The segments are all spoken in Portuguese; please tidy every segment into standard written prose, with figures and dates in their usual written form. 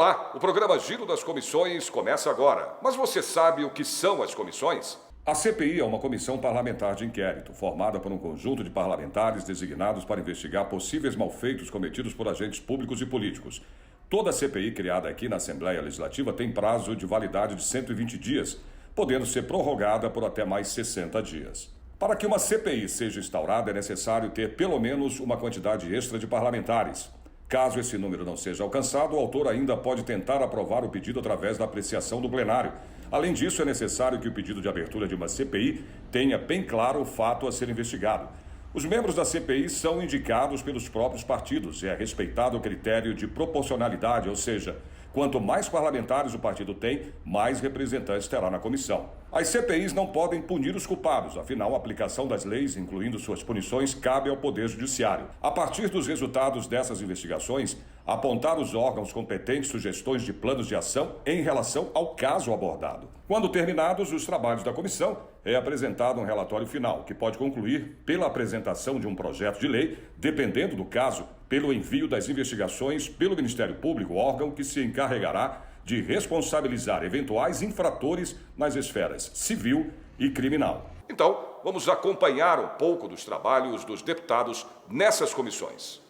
Olá, o programa Giro das Comissões começa agora. Mas você sabe o que são as comissões? A CPI é uma comissão parlamentar de inquérito, formada por um conjunto de parlamentares designados para investigar possíveis malfeitos cometidos por agentes públicos e políticos. Toda CPI criada aqui na Assembleia Legislativa tem prazo de validade de 120 dias, podendo ser prorrogada por até mais 60 dias. Para que uma CPI seja instaurada, é necessário ter pelo menos uma quantidade extra de parlamentares. Caso esse número não seja alcançado, o autor ainda pode tentar aprovar o pedido através da apreciação do plenário. Além disso, é necessário que o pedido de abertura de uma CPI tenha bem claro o fato a ser investigado. Os membros da CPI são indicados pelos próprios partidos e é respeitado o critério de proporcionalidade, ou seja, quanto mais parlamentares o partido tem, mais representantes terá na comissão. As CPIs não podem punir os culpados, afinal, a aplicação das leis, incluindo suas punições, cabe ao Poder Judiciário. A partir dos resultados dessas investigações, apontar os órgãos competentes sugestões de planos de ação em relação ao caso abordado. Quando terminados os trabalhos da comissão, é apresentado um relatório final, que pode concluir pela apresentação de um projeto de lei, dependendo do caso, pelo envio das investigações pelo Ministério Público, órgão que se encarregará de responsabilizar eventuais infratores nas esferas civil e criminal. Então, vamos acompanhar um pouco dos trabalhos dos deputados nessas comissões.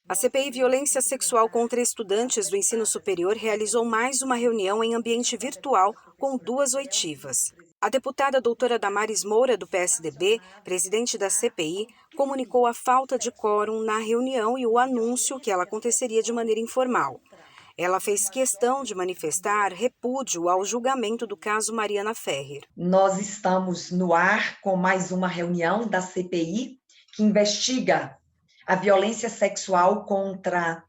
A CPI Violência Sexual contra Estudantes do Ensino Superior realizou mais uma reunião em ambiente virtual com 2 oitivas. A deputada doutora Damares Moura, do PSDB, presidente da CPI, comunicou a falta de quórum na reunião e o anúncio que ela aconteceria de maneira informal. Ela fez questão de manifestar repúdio ao julgamento do caso Mariana Ferrer. Nós estamos no ar com mais uma reunião da CPI que investiga a violência sexual contra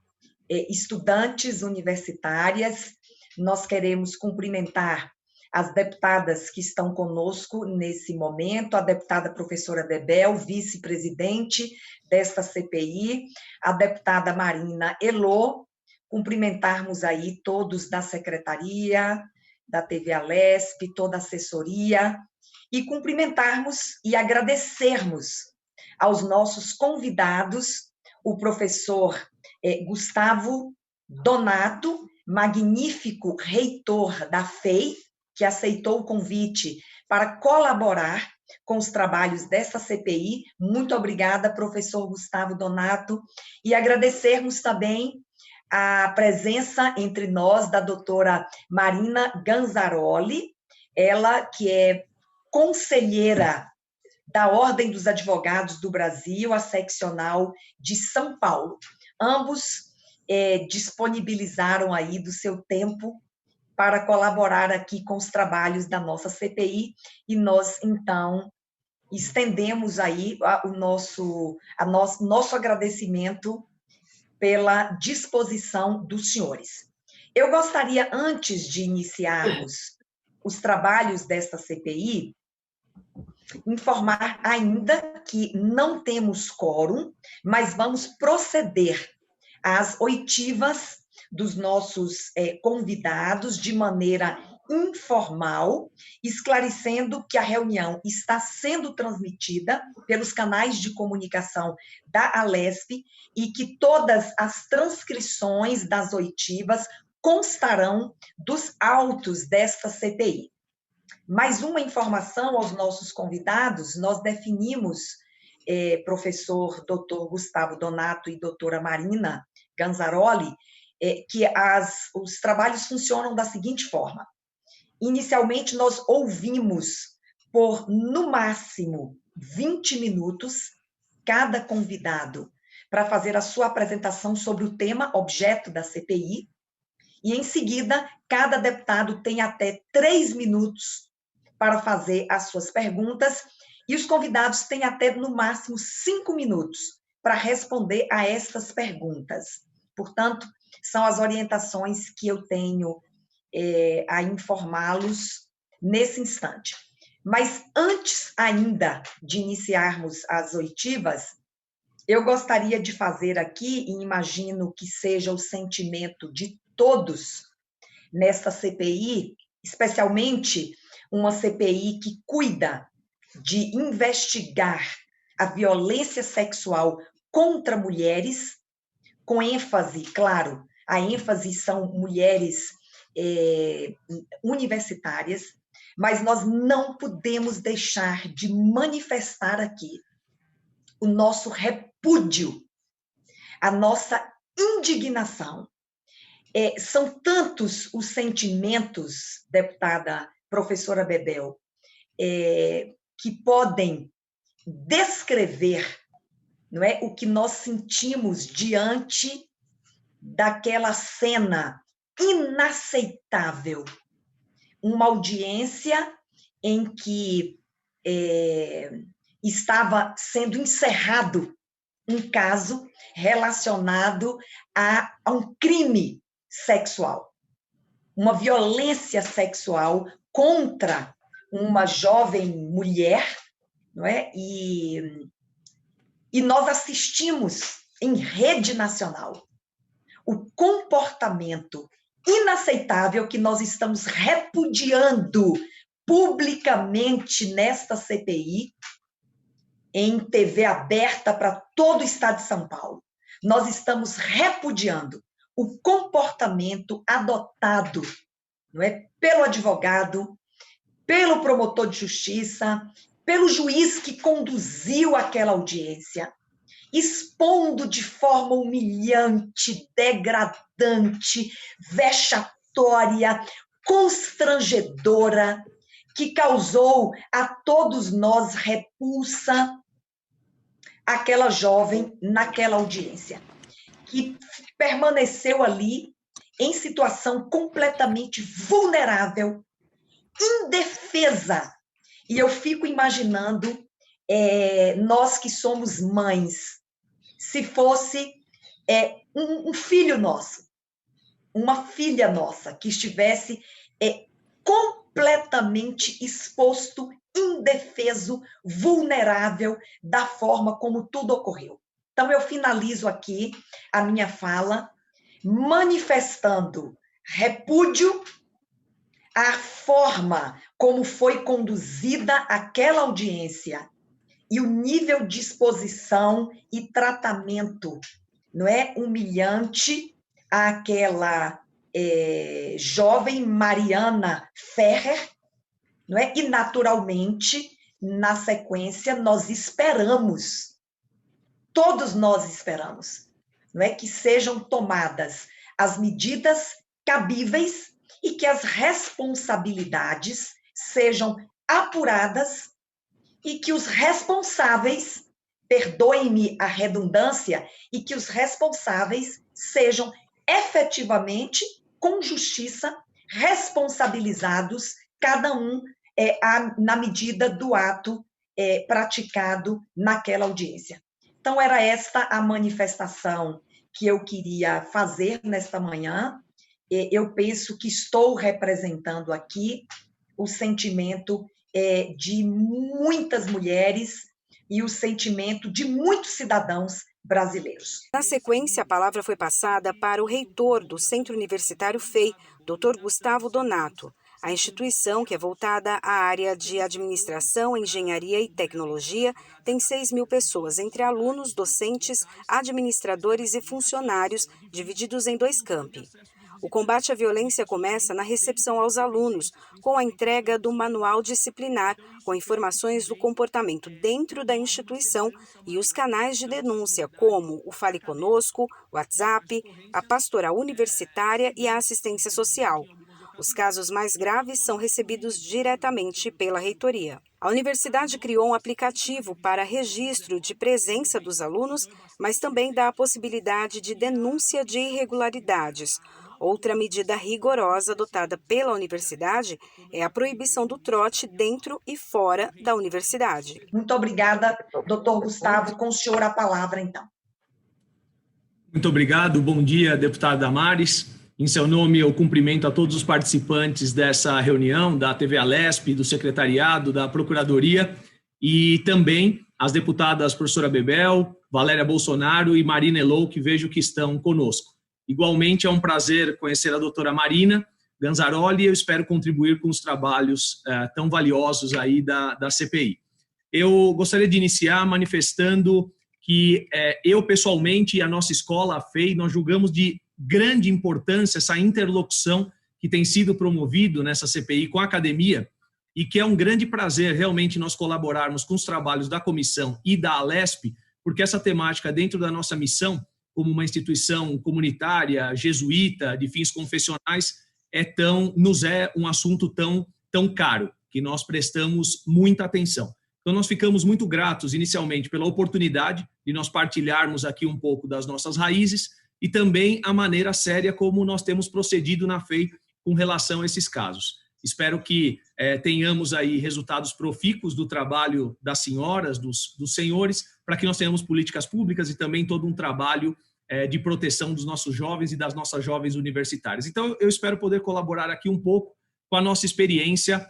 estudantes universitárias. Nós queremos cumprimentar as deputadas que estão conosco nesse momento, a deputada professora Bebel, vice-presidente desta CPI, a deputada Marina Elô, cumprimentarmos aí todos da secretaria, da TV Alesp, toda a assessoria, e cumprimentarmos e agradecermos aos nossos convidados, o professor Gustavo Donato, magnífico reitor da FEI, que aceitou o convite para colaborar com os trabalhos dessa CPI. Muito obrigada, professor Gustavo Donato, e agradecermos também a presença entre nós da doutora Marina Ganzaroli, ela que é conselheira da Ordem dos Advogados do Brasil, a seccional de São Paulo. Ambos disponibilizaram aí do seu tempo para colaborar aqui com os trabalhos da nossa CPI, e nós, então, estendemos aí o nosso agradecimento pela disposição dos senhores. Eu gostaria, antes de iniciarmos os trabalhos desta CPI, informar ainda que não temos quórum, mas vamos proceder às oitivas dos nossos convidados de maneira informal, esclarecendo que a reunião está sendo transmitida pelos canais de comunicação da Alesp e que todas as transcrições das oitivas constarão dos autos desta CPI. Mais uma informação aos nossos convidados: nós definimos, professor Dr. Gustavo Donato e doutora Marina Ganzaroli, que os trabalhos funcionam da seguinte forma. Inicialmente, nós ouvimos por, no máximo, 20 minutos cada convidado para fazer a sua apresentação sobre o tema objeto da CPI, e, em seguida, cada deputado tem até 3 minutos para fazer as suas perguntas, e os convidados têm até, no máximo, 5 minutos para responder a essas perguntas. Portanto, são as orientações que eu tenho a informá-los nesse instante. Mas antes ainda de iniciarmos as oitivas, eu gostaria de fazer aqui, e imagino que seja o sentimento de todos nesta CPI, especialmente uma CPI que cuida de investigar a violência sexual contra mulheres, com ênfase, claro, a ênfase são mulheres universitárias, mas nós não podemos deixar de manifestar aqui o nosso repúdio, a nossa indignação. São tantos os sentimentos, deputada professora Bebel, que podem descrever, não é, o que nós sentimos diante daquela cena inaceitável. Uma audiência em que estava sendo encerrado um caso relacionado a um crime sexual, uma violência sexual contra uma jovem mulher, não é? E nós assistimos em rede nacional o comportamento inaceitável que nós estamos repudiando publicamente nesta CPI, em TV aberta para todo o estado de São Paulo. Nós estamos repudiando o comportamento adotado, não é, pelo advogado, pelo promotor de justiça, pelo juiz que conduziu aquela audiência, expondo de forma humilhante, degradante, vexatória, constrangedora, que causou a todos nós repulsa, aquela jovem naquela audiência, que permaneceu ali em situação completamente vulnerável, indefesa. E eu fico imaginando nós que somos mães, se fosse um filho nosso, uma filha nossa, que estivesse completamente exposto, indefeso, vulnerável, da forma como tudo ocorreu. Então, eu finalizo aqui a minha fala manifestando repúdio à forma como foi conduzida aquela audiência e o nível de exposição e tratamento, não é, humilhante àquela jovem Mariana Ferrer, não é? E, naturalmente, na sequência, nós esperamos, todos nós esperamos, não é, que sejam tomadas as medidas cabíveis e que as responsabilidades sejam apuradas e que os responsáveis, perdoem-me a redundância, e que os responsáveis sejam efetivamente, com justiça, responsabilizados, cada um na medida do ato praticado naquela audiência. Então, era esta a manifestação que eu queria fazer nesta manhã. Eu penso que estou representando aqui o sentimento de muitas mulheres e o sentimento de muitos cidadãos brasileiros. Na sequência, a palavra foi passada para o reitor do Centro Universitário FEI, Dr. Gustavo Donato. A instituição, que é voltada à área de administração, engenharia e tecnologia, tem 6.000 pessoas, entre alunos, docentes, administradores e funcionários, divididos em 2 campi. O combate à violência começa na recepção aos alunos, com a entrega do manual disciplinar, com informações do comportamento dentro da instituição e os canais de denúncia, como o Fale Conosco, o WhatsApp, a pastoral universitária e a assistência social. Os casos mais graves são recebidos diretamente pela reitoria. A universidade criou um aplicativo para registro de presença dos alunos, mas também dá a possibilidade de denúncia de irregularidades. Outra medida rigorosa adotada pela universidade é a proibição do trote dentro e fora da universidade. Muito obrigada, doutor Gustavo. Com o senhor a palavra, então. Muito obrigado. Bom dia, deputada Damares. Em seu nome, eu cumprimento a todos os participantes dessa reunião, da TV Alesp, do secretariado, da Procuradoria, e também as deputadas professora Bebel, Valéria Bolsonaro e Marina Elou, que vejo que estão conosco. Igualmente, é um prazer conhecer a doutora Marina Ganzaroli e eu espero contribuir com os trabalhos tão valiosos aí da CPI. Eu gostaria de iniciar manifestando que eu, pessoalmente, e a nossa escola, a FEI, nós julgamos de grande importância essa interlocução que tem sido promovido nessa CPI com a academia, e que é um grande prazer realmente nós colaborarmos com os trabalhos da comissão e da Alesp, porque essa temática, dentro da nossa missão, como uma instituição comunitária, jesuíta, de fins confessionais, nos é um assunto tão caro, que nós prestamos muita atenção. Então, nós ficamos muito gratos, inicialmente, pela oportunidade de nós partilharmos aqui um pouco das nossas raízes e também a maneira séria como nós temos procedido na FEI com relação a esses casos. Espero que tenhamos aí resultados profícuos do trabalho das senhoras, dos senhores, para que nós tenhamos políticas públicas e também todo um trabalho de proteção dos nossos jovens e das nossas jovens universitárias. Então, eu espero poder colaborar aqui um pouco com a nossa experiência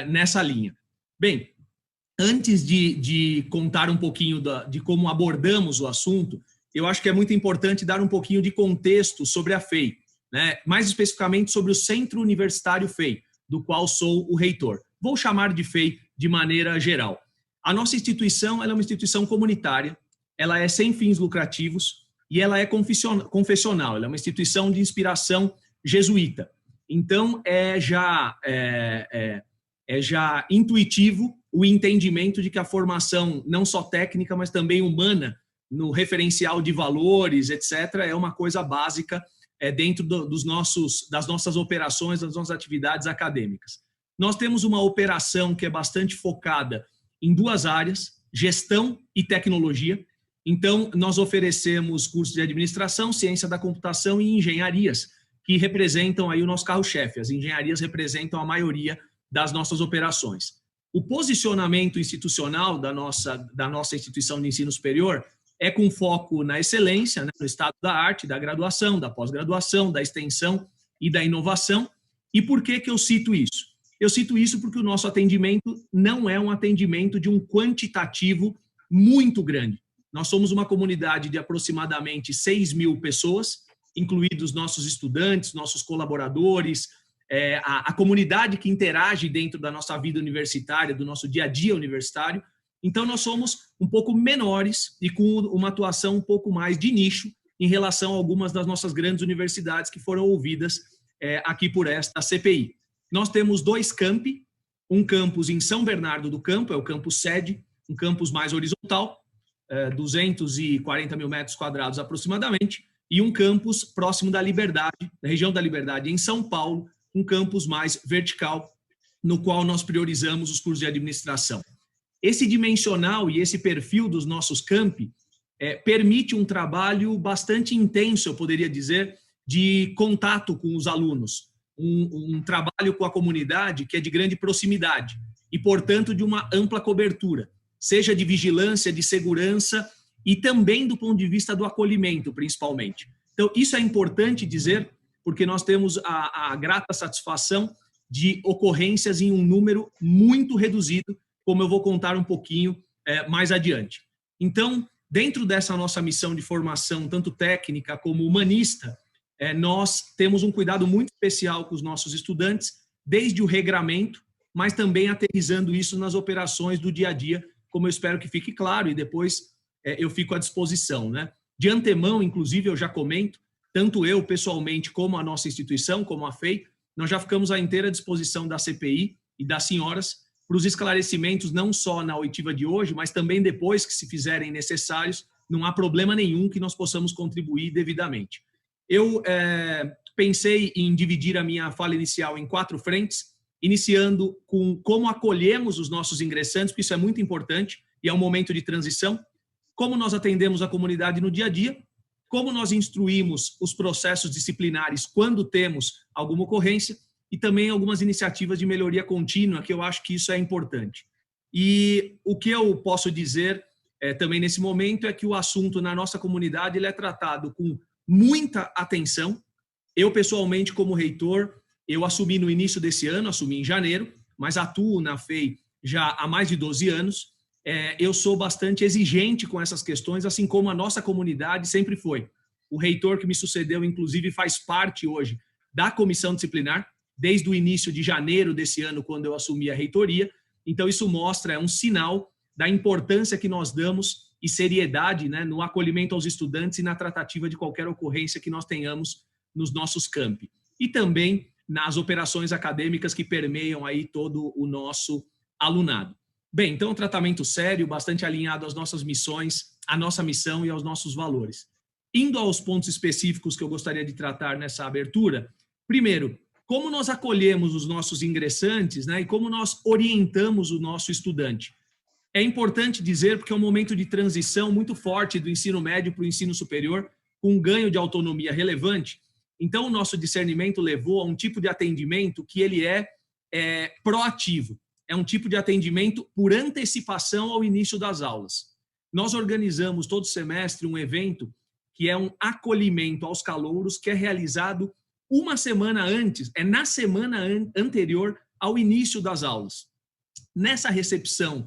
nessa linha. Bem, antes de contar um pouquinho de como abordamos o assunto, eu acho que é muito importante dar um pouquinho de contexto sobre a FEI, né? Mais especificamente sobre o Centro Universitário FEI, do qual sou o reitor. Vou chamar de FEI de maneira geral. A nossa instituição ela é uma instituição comunitária, ela é sem fins lucrativos e ela é confessional, ela é uma instituição de inspiração jesuíta. Então, é já intuitivo o entendimento de que a formação, não só técnica, mas também humana, no referencial de valores, etc., é uma coisa básica dentro das nossas operações, das nossas atividades acadêmicas. Nós temos uma operação que é bastante focada em duas áreas, gestão e tecnologia. Então, nós oferecemos cursos de administração, ciência da computação e engenharias, que representam aí o nosso carro-chefe. As engenharias representam a maioria das nossas operações. O posicionamento institucional da nossa instituição de ensino superior é com foco na excelência, né, no estado da arte, da graduação, da pós-graduação, da extensão e da inovação. E por que eu cito isso? Eu cito isso porque o nosso atendimento não é um atendimento de um quantitativo muito grande. Nós somos uma comunidade de aproximadamente 6.000 pessoas, incluídos nossos estudantes, nossos colaboradores, a comunidade que interage dentro da nossa vida universitária, do nosso dia a dia universitário. Então, nós somos um pouco menores e com uma atuação um pouco mais de nicho em relação a algumas das nossas grandes universidades que foram ouvidas aqui por esta CPI. Nós temos 2 campi, um campus em São Bernardo do Campo, é o campus sede, um campus mais horizontal, 240 mil metros quadrados aproximadamente, e um campus próximo da Liberdade, da região da Liberdade, em São Paulo, um campus mais vertical, no qual nós priorizamos os cursos de administração. Esse dimensional e esse perfil dos nossos campi permite um trabalho bastante intenso, eu poderia dizer, de contato com os alunos, um trabalho com a comunidade que é de grande proximidade e, portanto, de uma ampla cobertura, seja de vigilância, de segurança e também do ponto de vista do acolhimento, principalmente. Então, isso é importante dizer, porque nós temos a grata satisfação de ocorrências em um número muito reduzido, como eu vou contar um pouquinho mais adiante. Então, dentro dessa nossa missão de formação, tanto técnica como humanista, nós temos um cuidado muito especial com os nossos estudantes, desde o regramento, mas também aterrissando isso nas operações do dia a dia, como eu espero que fique claro, e depois eu fico à disposição, né? De antemão, inclusive, eu já comento, tanto eu pessoalmente como a nossa instituição, como a FEI, nós já ficamos à inteira disposição da CPI e das senhoras para os esclarecimentos, não só na oitiva de hoje, mas também depois que se fizerem necessários, não há problema nenhum que nós possamos contribuir devidamente. Eu pensei em dividir a minha fala inicial em 4 frentes, iniciando com como acolhemos os nossos ingressantes, porque isso é muito importante e é um momento de transição, como nós atendemos a comunidade no dia a dia, como nós instruímos os processos disciplinares quando temos alguma ocorrência e também algumas iniciativas de melhoria contínua, que eu acho que isso é importante. E o que eu posso dizer também nesse momento é que o assunto na nossa comunidade ele é tratado com muita atenção. Eu, pessoalmente, como reitor, eu assumi no início desse ano, assumi em janeiro, mas atuo na FEI já há mais de 12 anos. Eu sou bastante exigente com essas questões, assim como a nossa comunidade sempre foi. O reitor que me sucedeu, inclusive, faz parte hoje da comissão disciplinar, desde o início de janeiro desse ano, quando eu assumi a reitoria. Então, isso mostra, é um sinal da importância que nós damos e seriedade, né, no acolhimento aos estudantes e na tratativa de qualquer ocorrência que nós tenhamos nos nossos campi. E também nas operações acadêmicas que permeiam aí todo o nosso alunado. Bem, então um tratamento sério, bastante alinhado às nossas missões, à nossa missão e aos nossos valores. Indo aos pontos específicos que eu gostaria de tratar nessa abertura, primeiro, como nós acolhemos os nossos ingressantes, né, e como nós orientamos o nosso estudante. É importante dizer, porque é um momento de transição muito forte do ensino médio para o ensino superior, com um ganho de autonomia relevante. Então, o nosso discernimento levou a um tipo de atendimento que ele é proativo. É um tipo de atendimento por antecipação ao início das aulas. Nós organizamos todo semestre um evento que é um acolhimento aos calouros, que é realizado uma semana antes, na semana anterior ao início das aulas. Nessa recepção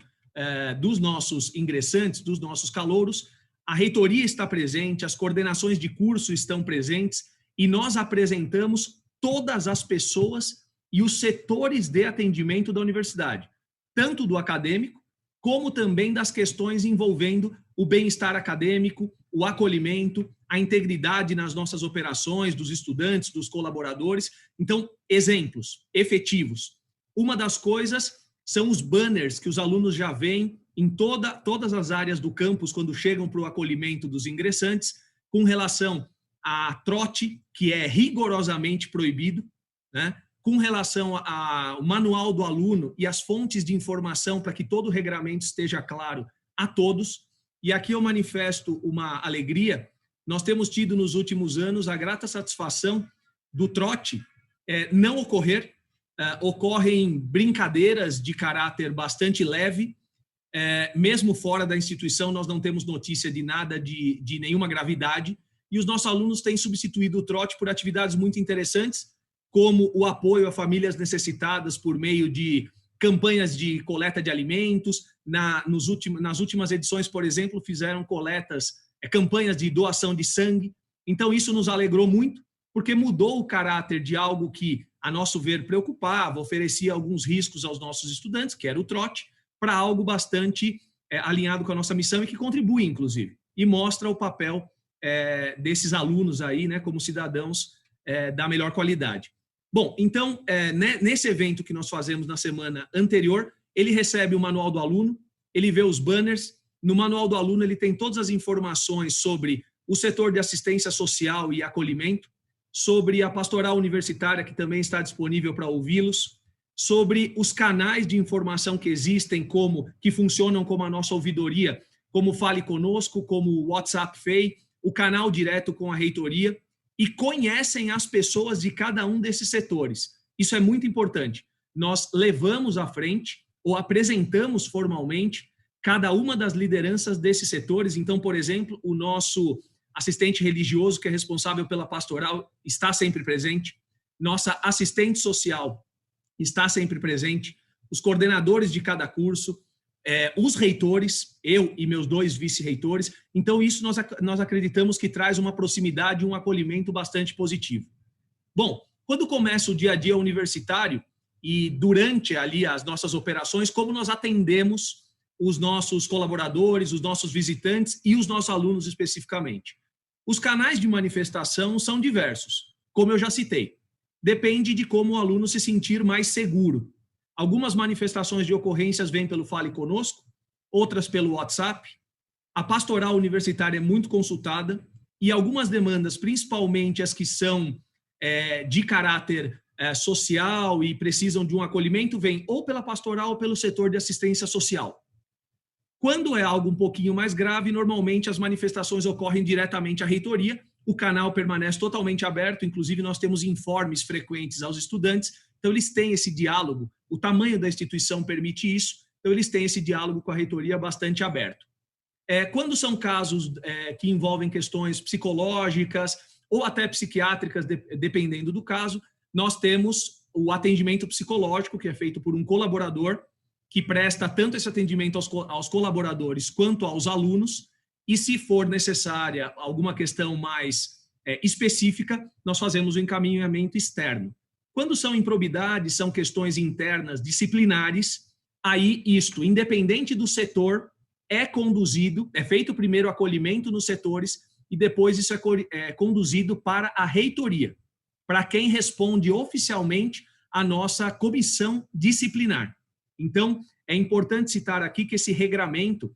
dos nossos ingressantes, dos nossos calouros, a reitoria está presente, as coordenações de curso estão presentes e nós apresentamos todas as pessoas e os setores de atendimento da universidade, tanto do acadêmico, como também das questões envolvendo o bem-estar acadêmico, o acolhimento, a integridade nas nossas operações, dos estudantes, dos colaboradores. Então, exemplos efetivos. Uma das coisas são os banners que os alunos já veem em todas as áreas do campus quando chegam para o acolhimento dos ingressantes, com relação a trote, que é rigorosamente proibido, né? Com relação ao manual do aluno e as fontes de informação para que todo o regramento esteja claro a todos. E aqui eu manifesto uma alegria. Nós temos tido nos últimos anos a grata satisfação do trote não ocorrer. Ocorrem brincadeiras de caráter bastante leve. Mesmo fora da instituição, nós não temos notícia de nada de nenhuma gravidade. E os nossos alunos têm substituído o trote por atividades muito interessantes, como o apoio a famílias necessitadas por meio de campanhas de coleta de alimentos. Nas últimas edições, por exemplo, fizeram campanhas de doação de sangue. Então, isso nos alegrou muito, porque mudou o caráter de algo que, a nosso ver, preocupava, oferecia alguns riscos aos nossos estudantes, que era o trote, para algo bastante alinhado com a nossa missão e que contribui, inclusive, e mostra o papel desses alunos aí, né, como cidadãos da melhor qualidade. Bom, então, nesse evento que nós fazemos na semana anterior, ele recebe o manual do aluno, ele vê os banners. No manual do aluno, ele tem todas as informações sobre o setor de assistência social e acolhimento, sobre a pastoral universitária, que também está disponível para ouvi-los, sobre os canais de informação que existem, que funcionam como a nossa ouvidoria, como Fale Conosco, como o WhatsApp FEI, o canal direto com a reitoria, e conhecem as pessoas de cada um desses setores. Isso é muito importante. Nós levamos à frente, ou apresentamos formalmente, cada uma das lideranças desses setores. Então, por exemplo, o nosso assistente religioso, que é responsável pela pastoral, está sempre presente. Nossa assistente social está sempre presente. Os coordenadores de cada curso, os reitores, eu e meus 2 vice-reitores. Então, isso nós acreditamos que traz uma proximidade e um acolhimento bastante positivo. Bom, quando começa o dia a dia universitário e durante ali as nossas operações, como nós atendemos os nossos colaboradores, os nossos visitantes e os nossos alunos especificamente? Os canais de manifestação são diversos, como eu já citei. Depende de como o aluno se sentir mais seguro. Algumas manifestações de ocorrências vêm pelo Fale Conosco, outras pelo WhatsApp. A pastoral universitária é muito consultada e algumas demandas, principalmente as que são de caráter social e precisam de um acolhimento, vêm ou pela pastoral ou pelo setor de assistência social. Quando é algo um pouquinho mais grave, normalmente as manifestações ocorrem diretamente à reitoria, o canal permanece totalmente aberto, inclusive nós temos informes frequentes aos estudantes, então eles têm esse diálogo, o tamanho da instituição permite isso, então eles têm esse diálogo com a reitoria bastante aberto. Quando são casos que envolvem questões psicológicas ou até psiquiátricas, dependendo do caso, nós temos o atendimento psicológico, que é feito por um colaborador, que presta tanto esse atendimento aos colaboradores quanto aos alunos, e se for necessária alguma questão mais específica, nós fazemos o encaminhamento externo. Quando são improbidades, são questões internas, disciplinares, aí independente do setor, é feito primeiro o acolhimento nos setores e depois isso é conduzido para a reitoria, para quem responde oficialmente à nossa comissão disciplinar. Então, é importante citar aqui que esse regramento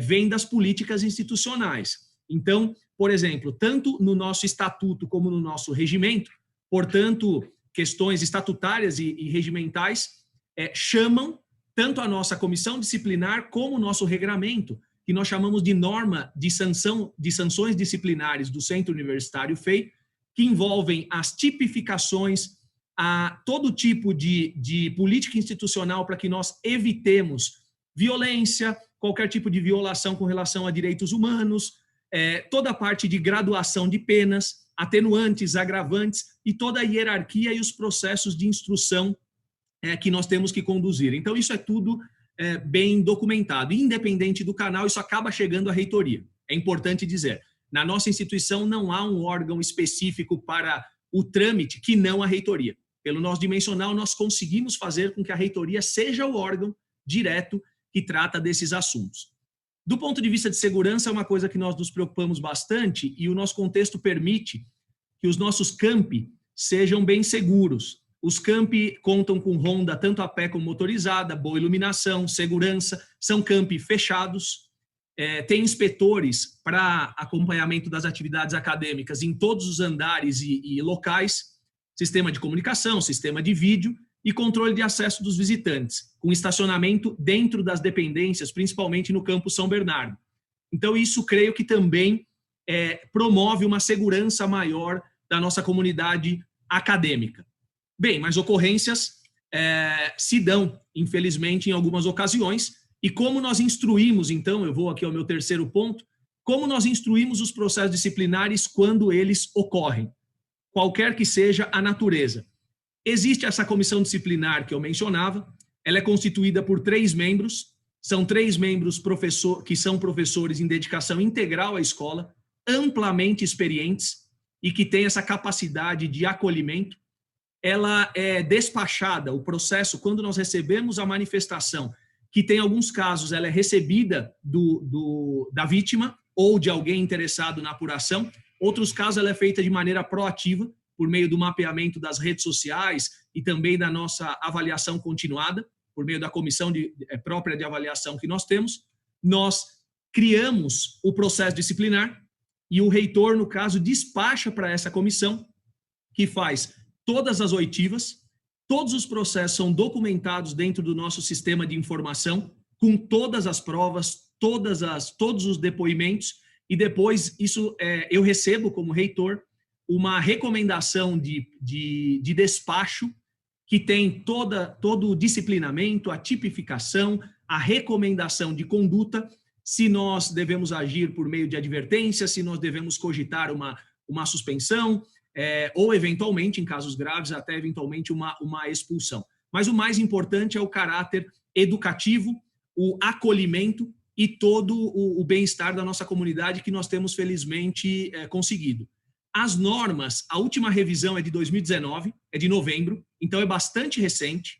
vem das políticas institucionais. Então, por exemplo, tanto no nosso estatuto como no nosso regimento, portanto, questões estatutárias e regimentais chamam tanto a nossa comissão disciplinar como o nosso regramento, que nós chamamos de norma de sanções disciplinares do Centro Universitário FEI, que envolvem as tipificações, a todo tipo de política institucional para que nós evitemos violência, qualquer tipo de violação com relação a direitos humanos, toda a parte de graduação de penas, atenuantes, agravantes e toda a hierarquia e os processos de instrução que nós temos que conduzir. Então, isso é tudo bem documentado. Independente do canal, isso acaba chegando à reitoria. É importante dizer, na nossa instituição não há um órgão específico para o trâmite que não a reitoria. Pelo nosso dimensional, nós conseguimos fazer com que a reitoria seja o órgão direto que trata desses assuntos. Do ponto de vista de segurança, é uma coisa que nós nos preocupamos bastante e o nosso contexto permite que os nossos campi sejam bem seguros. Os campi contam com ronda tanto a pé como motorizada, boa iluminação, segurança, são campi fechados, tem inspetores para acompanhamento das atividades acadêmicas em todos os andares e locais, sistema de comunicação, sistema de vídeo e controle de acesso dos visitantes, com estacionamento dentro das dependências, principalmente no campus São Bernardo. Então, isso creio que também promove uma segurança maior da nossa comunidade acadêmica. Bem, mas ocorrências se dão, infelizmente, em algumas ocasiões, e como nós instruímos, então, eu vou aqui ao meu terceiro ponto, como nós instruímos os processos disciplinares quando eles ocorrem, qualquer que seja a natureza. Existe essa comissão disciplinar que eu mencionava, ela é constituída por 3 membros, são 3 membros que são professores em dedicação integral à escola, amplamente experientes e que têm essa capacidade de acolhimento. Ela é despachada, o processo, quando nós recebemos a manifestação, que tem alguns casos, ela é recebida da vítima ou de alguém interessado na apuração, outros casos ela é feita de maneira proativa, por meio do mapeamento das redes sociais e também da nossa avaliação continuada, por meio da comissão própria de avaliação que nós temos. Nós criamos o processo disciplinar e o reitor, no caso, despacha para essa comissão, que faz todas as oitivas, todos os processos são documentados dentro do nosso sistema de informação, com todas as provas, todos os depoimentos, e depois isso eu recebo como reitor uma recomendação de despacho que tem todo o disciplinamento, a tipificação, a recomendação de conduta, se nós devemos agir por meio de advertência, se nós devemos cogitar uma suspensão, ou eventualmente, em casos graves, até eventualmente uma expulsão. Mas o mais importante é o caráter educativo, o acolhimento e todo o bem-estar da nossa comunidade que nós temos felizmente conseguido. As normas, a última revisão é de 2019, é de novembro, então é bastante recente.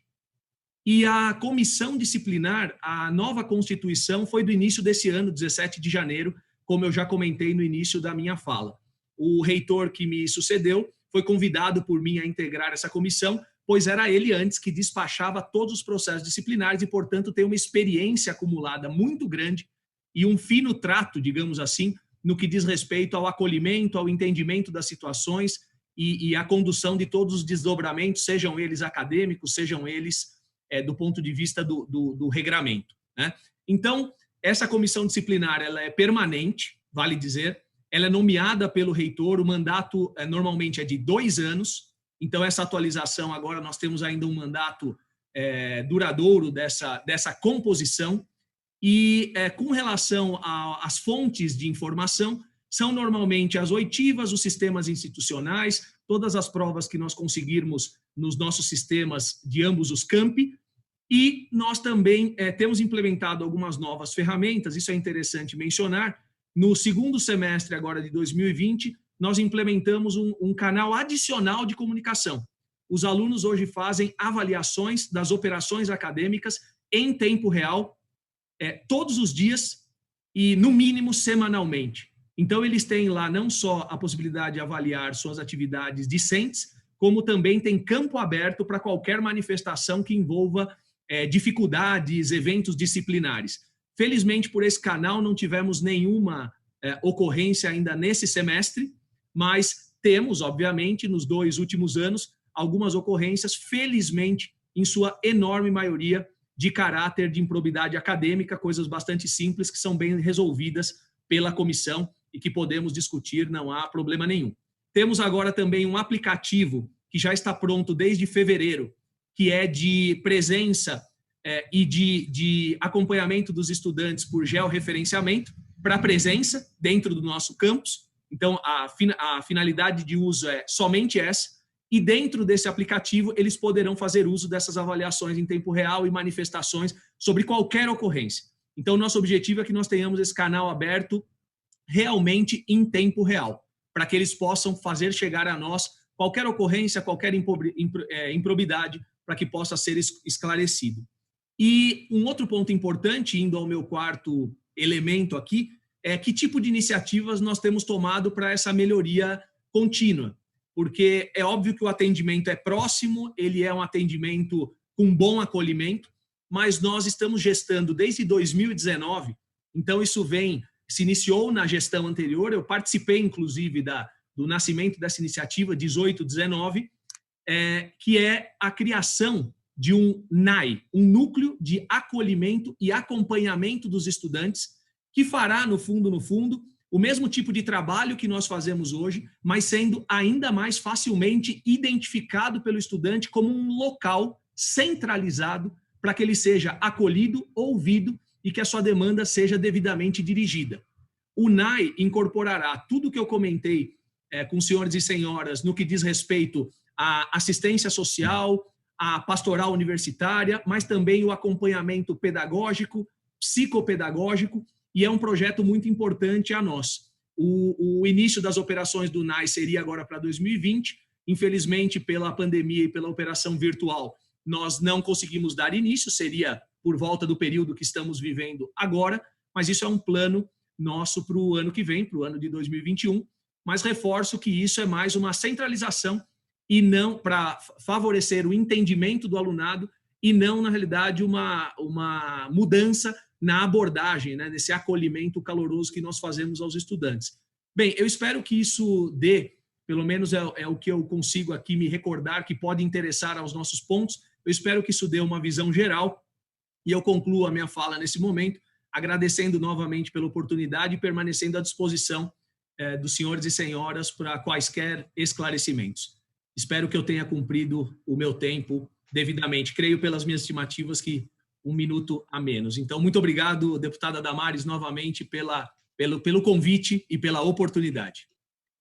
E a comissão disciplinar, a nova Constituição, foi do início desse ano, 17 de janeiro, como eu já comentei no início da minha fala. O reitor que me sucedeu foi convidado por mim a integrar essa comissão, pois era ele antes que despachava todos os processos disciplinares e, portanto, tem uma experiência acumulada muito grande e um fino trato, digamos assim, no que diz respeito ao acolhimento, ao entendimento das situações e à condução de todos os desdobramentos, sejam eles acadêmicos, sejam eles do ponto de vista do regramento, né? Então, essa comissão disciplinar ela é permanente, vale dizer, ela é nomeada pelo reitor, o mandato normalmente é de 2 anos, então essa atualização agora nós temos ainda um mandato duradouro dessa composição. E com relação às fontes de informação, são normalmente as oitivas, os sistemas institucionais, todas as provas que nós conseguirmos nos nossos sistemas de ambos os campi, e nós também temos implementado algumas novas ferramentas, isso é interessante mencionar. No segundo semestre agora de 2020, nós implementamos um canal adicional de comunicação. Os alunos hoje fazem avaliações das operações acadêmicas em tempo real, todos os dias, e, no mínimo, semanalmente. Então, eles têm lá não só a possibilidade de avaliar suas atividades discentes, como também tem campo aberto para qualquer manifestação que envolva dificuldades, eventos disciplinares. Felizmente, por esse canal, não tivemos nenhuma ocorrência ainda nesse semestre, mas temos, obviamente, nos 2 últimos anos, algumas ocorrências, felizmente, em sua enorme maioria, de caráter de improbidade acadêmica, coisas bastante simples que são bem resolvidas pela comissão e que podemos discutir, não há problema nenhum. Temos agora também um aplicativo que já está pronto desde fevereiro, que é de presença e de acompanhamento dos estudantes por georreferenciamento para presença dentro do nosso campus. Então, a finalidade de uso é somente essa, e dentro desse aplicativo eles poderão fazer uso dessas avaliações em tempo real e manifestações sobre qualquer ocorrência. Então, nosso objetivo é que nós tenhamos esse canal aberto realmente em tempo real, para que eles possam fazer chegar a nós qualquer ocorrência, qualquer improbidade, para que possa ser esclarecido. E um outro ponto importante, indo ao meu quarto elemento aqui, é que tipo de iniciativas nós temos tomado para essa melhoria contínua. Porque é óbvio que o atendimento é próximo, ele é um atendimento com bom acolhimento, mas nós estamos gestando desde 2019, então isso se iniciou na gestão anterior, eu participei inclusive do nascimento dessa iniciativa, 18-19, que é a criação de um NAI, um Núcleo de Acolhimento e Acompanhamento dos Estudantes, que fará, no fundo, o mesmo tipo de trabalho que nós fazemos hoje, mas sendo ainda mais facilmente identificado pelo estudante como um local centralizado para que ele seja acolhido, ouvido e que a sua demanda seja devidamente dirigida. O NAI incorporará tudo o que eu comentei com os senhores e senhoras no que diz respeito à assistência social, à pastoral universitária, mas também o acompanhamento pedagógico, psicopedagógico, e é um projeto muito importante a nós. O início das operações do NAI seria agora para 2020, infelizmente pela pandemia e pela operação virtual, nós não conseguimos dar início, seria por volta do período que estamos vivendo agora, mas isso é um plano nosso para o ano que vem, para o ano de 2021, mas reforço que isso é mais uma centralização e não para favorecer o entendimento do alunado e não, na realidade, uma mudança na abordagem, né, nesse acolhimento caloroso que nós fazemos aos estudantes. Bem, eu espero que isso dê, pelo menos é o que eu consigo aqui me recordar, que pode interessar aos nossos pontos, eu espero que isso dê uma visão geral e eu concluo a minha fala nesse momento, agradecendo novamente pela oportunidade e permanecendo à disposição dos senhores e senhoras para quaisquer esclarecimentos. Espero que eu tenha cumprido o meu tempo devidamente. Creio pelas minhas estimativas que 1 minuto a menos. Então, muito obrigado, deputada Damares, novamente pelo convite e pela oportunidade.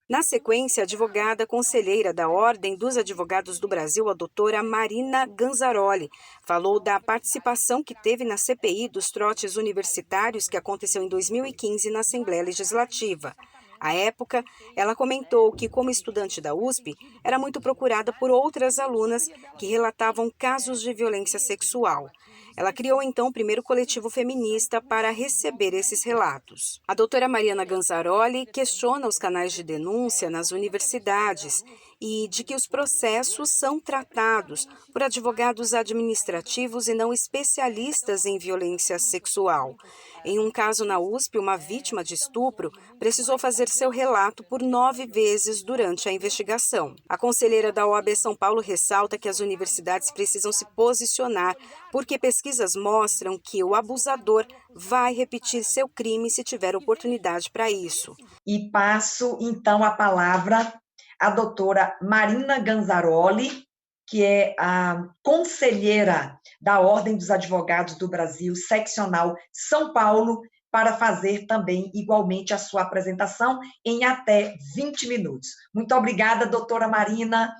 Na sequência, a advogada conselheira da Ordem dos Advogados do Brasil, a doutora Marina Ganzaroli, falou da participação que teve na CPI dos trotes universitários que aconteceu em 2015 na Assembleia Legislativa. À época, ela comentou que, como estudante da USP, era muito procurada por outras alunas que relatavam casos de violência sexual. Ela criou, então, o primeiro coletivo feminista para receber esses relatos. A doutora Mariana Ganzaroli questiona os canais de denúncia nas universidades e de que os processos são tratados por advogados administrativos e não especialistas em violência sexual. Em um caso na USP, uma vítima de estupro precisou fazer seu relato por 9 vezes durante a investigação. A conselheira da OAB São Paulo ressalta que as universidades precisam se posicionar, porque pesquisas mostram que o abusador vai repetir seu crime se tiver oportunidade para isso. E passo, então, a palavra à doutora Marina Ganzaroli, que é a conselheira da Ordem dos Advogados do Brasil, seccional São Paulo, para fazer também igualmente a sua apresentação em até 20 minutos. Muito obrigada, doutora Marina.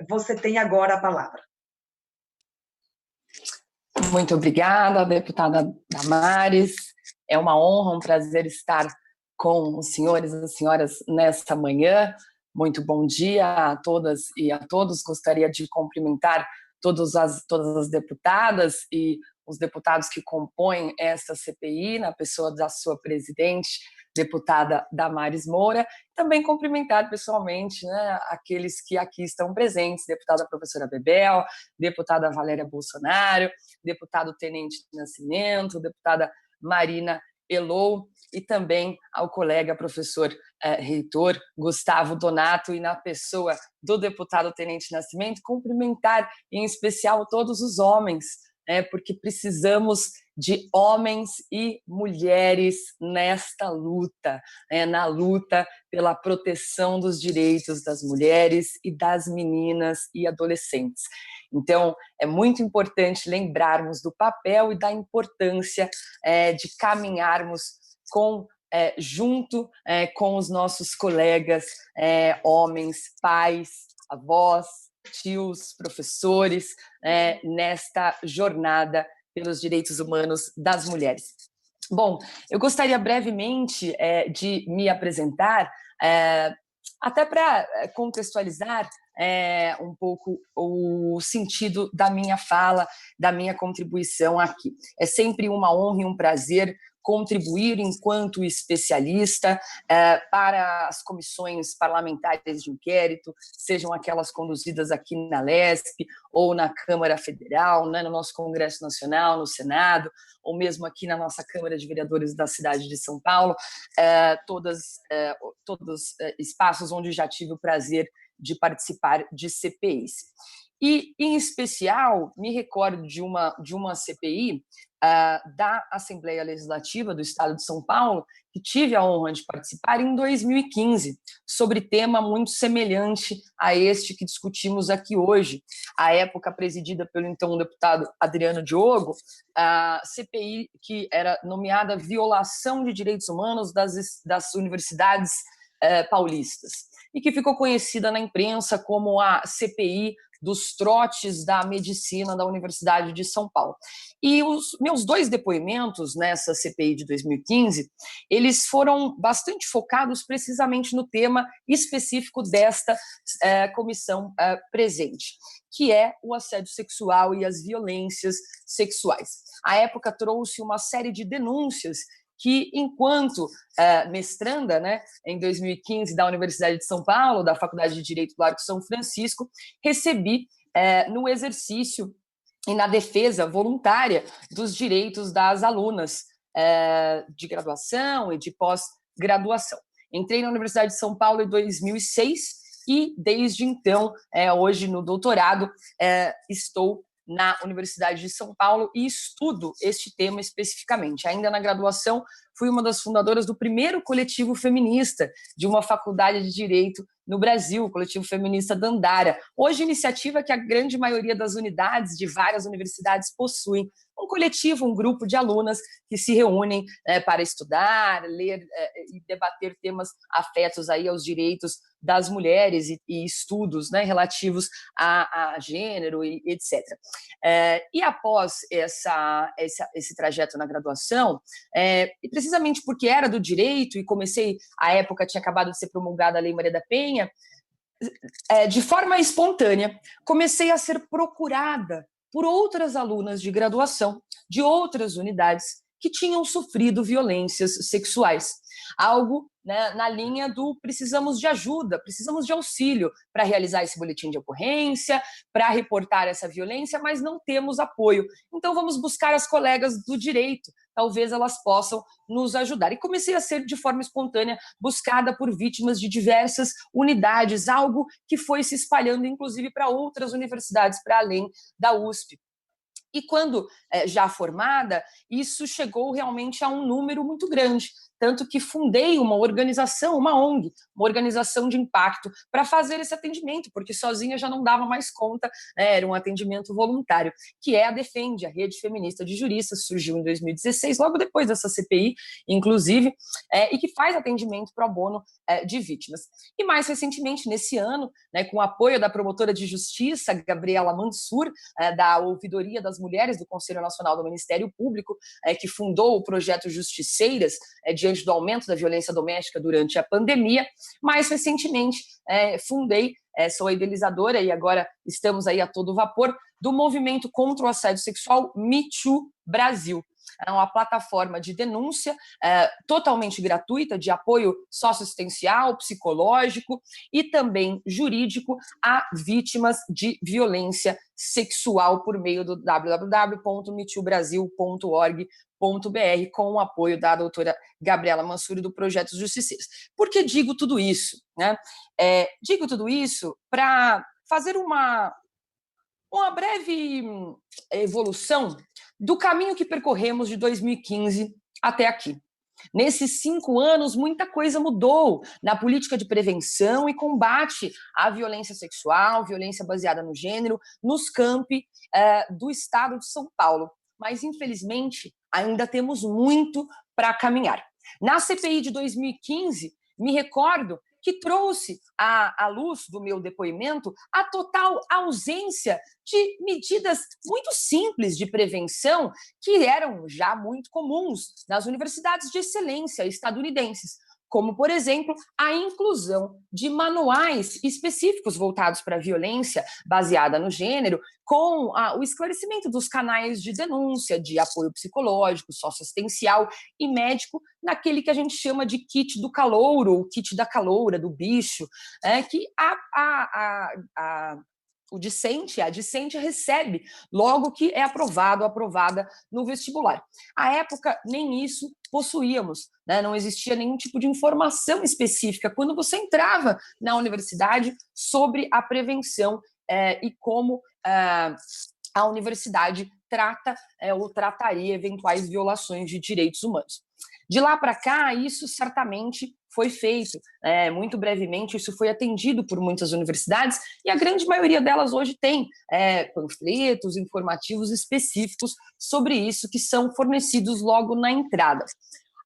Você tem agora a palavra. Muito obrigada, deputada Damares. É uma honra, um prazer estar com os senhores e as senhoras nesta manhã. Muito bom dia a todas e a todos. Gostaria de cumprimentar todas as deputadas e os deputados que compõem esta CPI, na pessoa da sua presidente, deputada Damares Moura, também cumprimentar pessoalmente, né, aqueles que aqui estão presentes, deputada professora Bebel, deputada Valéria Bolsonaro, deputado Tenente Nascimento, deputada Marina Elou e também ao colega professor reitor Gustavo Donato, e na pessoa do deputado Tenente Nascimento, cumprimentar em especial todos os homens, porque precisamos de homens e mulheres nesta luta, na luta pela proteção dos direitos das mulheres e das meninas e adolescentes. Então, é muito importante lembrarmos do papel e da importância de caminharmos junto com os nossos colegas, homens, pais, avós, tios, professores, nesta jornada pelos direitos humanos das mulheres. Bom, eu gostaria brevemente de me apresentar, até para contextualizar um pouco o sentido da minha fala, da minha contribuição aqui. É sempre uma honra e um prazer contribuir enquanto especialista para as comissões parlamentares de inquérito, sejam aquelas conduzidas aqui na LESP ou na Câmara Federal, né, no nosso Congresso Nacional, no Senado, ou mesmo aqui na nossa Câmara de Vereadores da cidade de São Paulo, todos espaços onde já tive o prazer de participar de CPIs. E, em especial, me recordo de uma CPI da Assembleia Legislativa do Estado de São Paulo, que tive a honra de participar em 2015, sobre tema muito semelhante a este que discutimos aqui hoje, à época presidida pelo então deputado Adriano Diogo, a CPI que era nomeada Violação de Direitos Humanos das Universidades Paulistas, e que ficou conhecida na imprensa como a CPI dos trotes da medicina da Universidade de São Paulo. E os meus 2 depoimentos nessa CPI de 2015, eles foram bastante focados precisamente no tema específico desta comissão presente, que é o assédio sexual e as violências sexuais. À época trouxe uma série de denúncias que, enquanto mestranda, né, em 2015, da Universidade de São Paulo, da Faculdade de Direito do Largo São Francisco, recebi no exercício e na defesa voluntária dos direitos das alunas de graduação e de pós-graduação. Entrei na Universidade de São Paulo em 2006 e, desde então, hoje no doutorado, estou na Universidade de São Paulo e estudo este tema especificamente. Ainda na graduação, fui uma das fundadoras do primeiro coletivo feminista de uma faculdade de Direito no Brasil, o Coletivo Feminista Dandara. Hoje, iniciativa que a grande maioria das unidades de várias universidades possuem. Um coletivo, um grupo de alunas que se reúnem para estudar, ler e debater temas afetos aí aos direitos das mulheres e estudos, né, relativos a gênero e etc. E após esse trajeto na graduação, e precisamente porque era do direito e comecei, à época tinha acabado de ser promulgada a Lei Maria da Penha, de forma espontânea, comecei a ser procurada por outras alunas de graduação de outras unidades que tinham sofrido violências sexuais. Algo, né, na linha do precisamos de ajuda, precisamos de auxílio para realizar esse boletim de ocorrência, para reportar essa violência, mas não temos apoio. Então vamos buscar as colegas do direito, talvez elas possam nos ajudar. E comecei a ser, de forma espontânea, buscada por vítimas de diversas unidades, algo que foi se espalhando, inclusive, para outras universidades, para além da USP. E quando já formada, isso chegou realmente a um número muito grande, tanto que fundei uma organização, uma ONG, uma organização de impacto, para fazer esse atendimento, porque sozinha já não dava mais conta, era um atendimento voluntário, que é a Defende, a Rede Feminista de Juristas, surgiu em 2016, logo depois dessa CPI, inclusive, e que faz atendimento pro bono de vítimas. E mais recentemente, nesse ano, né, com o apoio da promotora de justiça, Gabriela Mansur, da Ouvidoria das Mulheres do Conselho Nacional do Ministério Público, que fundou o projeto Justiceiras, diante do aumento da violência doméstica durante a pandemia. Mais recentemente, fundei sou a idealizadora e agora estamos aí a todo vapor do movimento contra o assédio sexual Me Too Brasil. É uma plataforma de denúncia totalmente gratuita, de apoio socioassistencial, psicológico e também jurídico a vítimas de violência sexual por meio do www.metoobrasil.org.br, com o apoio da doutora Gabriela Mansuri do Projeto Justiceiras. Por que digo tudo isso? Né? Digo tudo isso para fazer uma breve evolução do caminho que percorremos de 2015 até aqui. Nesses 5 anos, muita coisa mudou na política de prevenção e combate à violência sexual, violência baseada no gênero, nos campi do estado de São Paulo. Mas, infelizmente, ainda temos muito para caminhar. Na CPI de 2015, me recordo que trouxe à luz do meu depoimento a total ausência de medidas muito simples de prevenção que eram já muito comuns nas universidades de excelência estadunidenses, como, por exemplo, a inclusão de manuais específicos voltados para a violência baseada no gênero, com o esclarecimento dos canais de denúncia, de apoio psicológico, socioassistencial e médico, naquele que a gente chama de kit do calouro, ou kit da caloura, do bicho, que a discente recebe logo que é aprovada no vestibular. À época, nem isso possuíamos, né? Não existia nenhum tipo de informação específica quando você entrava na universidade sobre a prevenção e como a universidade trata ou trataria eventuais violações de direitos humanos. De lá para cá, isso certamente foi feito. Muito brevemente, isso foi atendido por muitas universidades e a grande maioria delas hoje tem panfletos informativos específicos sobre isso que são fornecidos logo na entrada.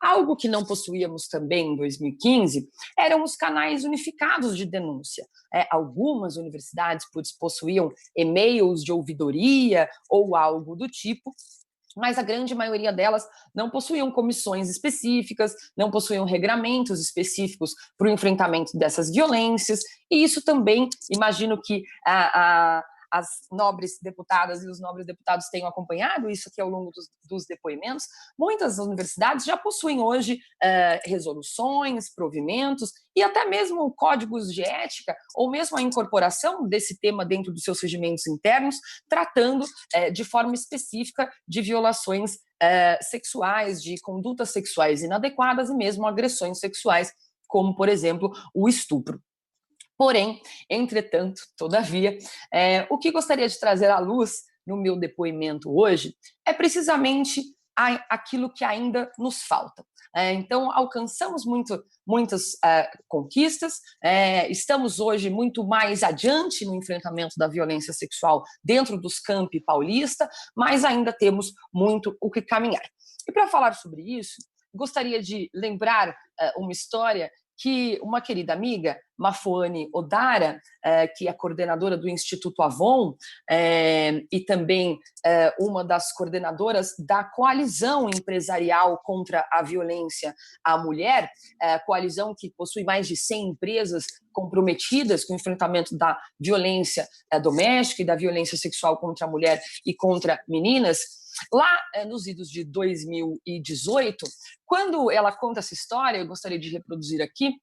Algo que não possuíamos também em 2015 eram os canais unificados de denúncia. Algumas universidades possuíam e-mails de ouvidoria ou algo do tipo, mas a grande maioria delas não possuíam comissões específicas, não possuíam regramentos específicos para o enfrentamento dessas violências, e isso também, imagino que as nobres deputadas e os nobres deputados tenham acompanhado isso aqui ao longo dos depoimentos. Muitas universidades já possuem hoje resoluções, provimentos e até mesmo códigos de ética, ou mesmo a incorporação desse tema dentro dos seus regimentos internos, tratando de forma específica de violações sexuais, de condutas sexuais inadequadas e mesmo agressões sexuais, como, por exemplo, o estupro. Porém, entretanto, todavia, o que gostaria de trazer à luz no meu depoimento hoje é precisamente aquilo que ainda nos falta. Então, alcançamos muitas conquistas, estamos hoje muito mais adiante no enfrentamento da violência sexual dentro dos campi paulista, mas ainda temos muito o que caminhar. E para falar sobre isso, gostaria de lembrar uma história que uma querida amiga, Mafuane Odara, que é coordenadora do Instituto Avon e também uma das coordenadoras da Coalizão Empresarial contra a Violência à Mulher, coalizão que possui mais de 100 empresas comprometidas com o enfrentamento da violência doméstica e da violência sexual contra a mulher e contra meninas. Lá nos idos de 2018, quando ela conta essa história, eu gostaria de reproduzir aqui,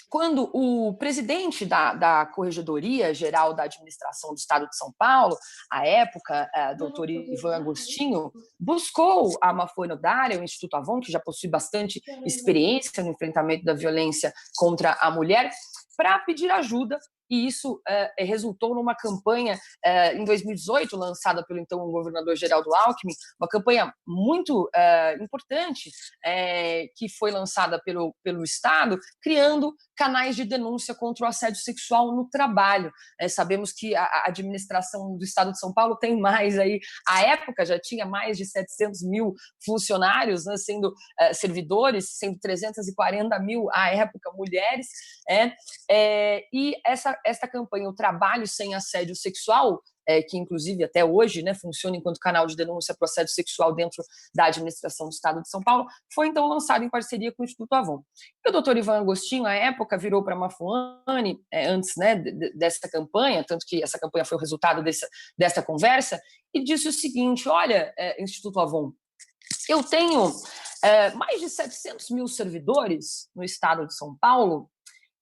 quando o presidente da Corregedoria Geral da Administração do Estado de São Paulo, à época, doutor Ivan Agostinho, buscou a Mafuane Odara, o Instituto Avon, que já possui bastante experiência no enfrentamento da violência contra a mulher, para pedir ajuda. E isso resultou numa campanha em 2018, lançada pelo então governador Geraldo Alckmin, uma campanha muito importante que foi lançada pelo Estado, criando canais de denúncia contra o assédio sexual no trabalho. Sabemos que a administração do Estado de São Paulo tem mais aí, à época já tinha mais de 700 mil funcionários, né, sendo servidores, sendo 340 mil à época mulheres, e esta campanha, o Trabalho Sem Assédio Sexual, que inclusive até hoje, né, funciona enquanto canal de denúncia para o assédio sexual dentro da administração do Estado de São Paulo, foi então lançado em parceria com o Instituto Avon. E o doutor Ivan Agostinho, à época, virou para a Mafuane, antes, né, dessa campanha, tanto que essa campanha foi o resultado dessa conversa, e disse o seguinte: olha, Instituto Avon, eu tenho mais de 700 mil servidores no Estado de São Paulo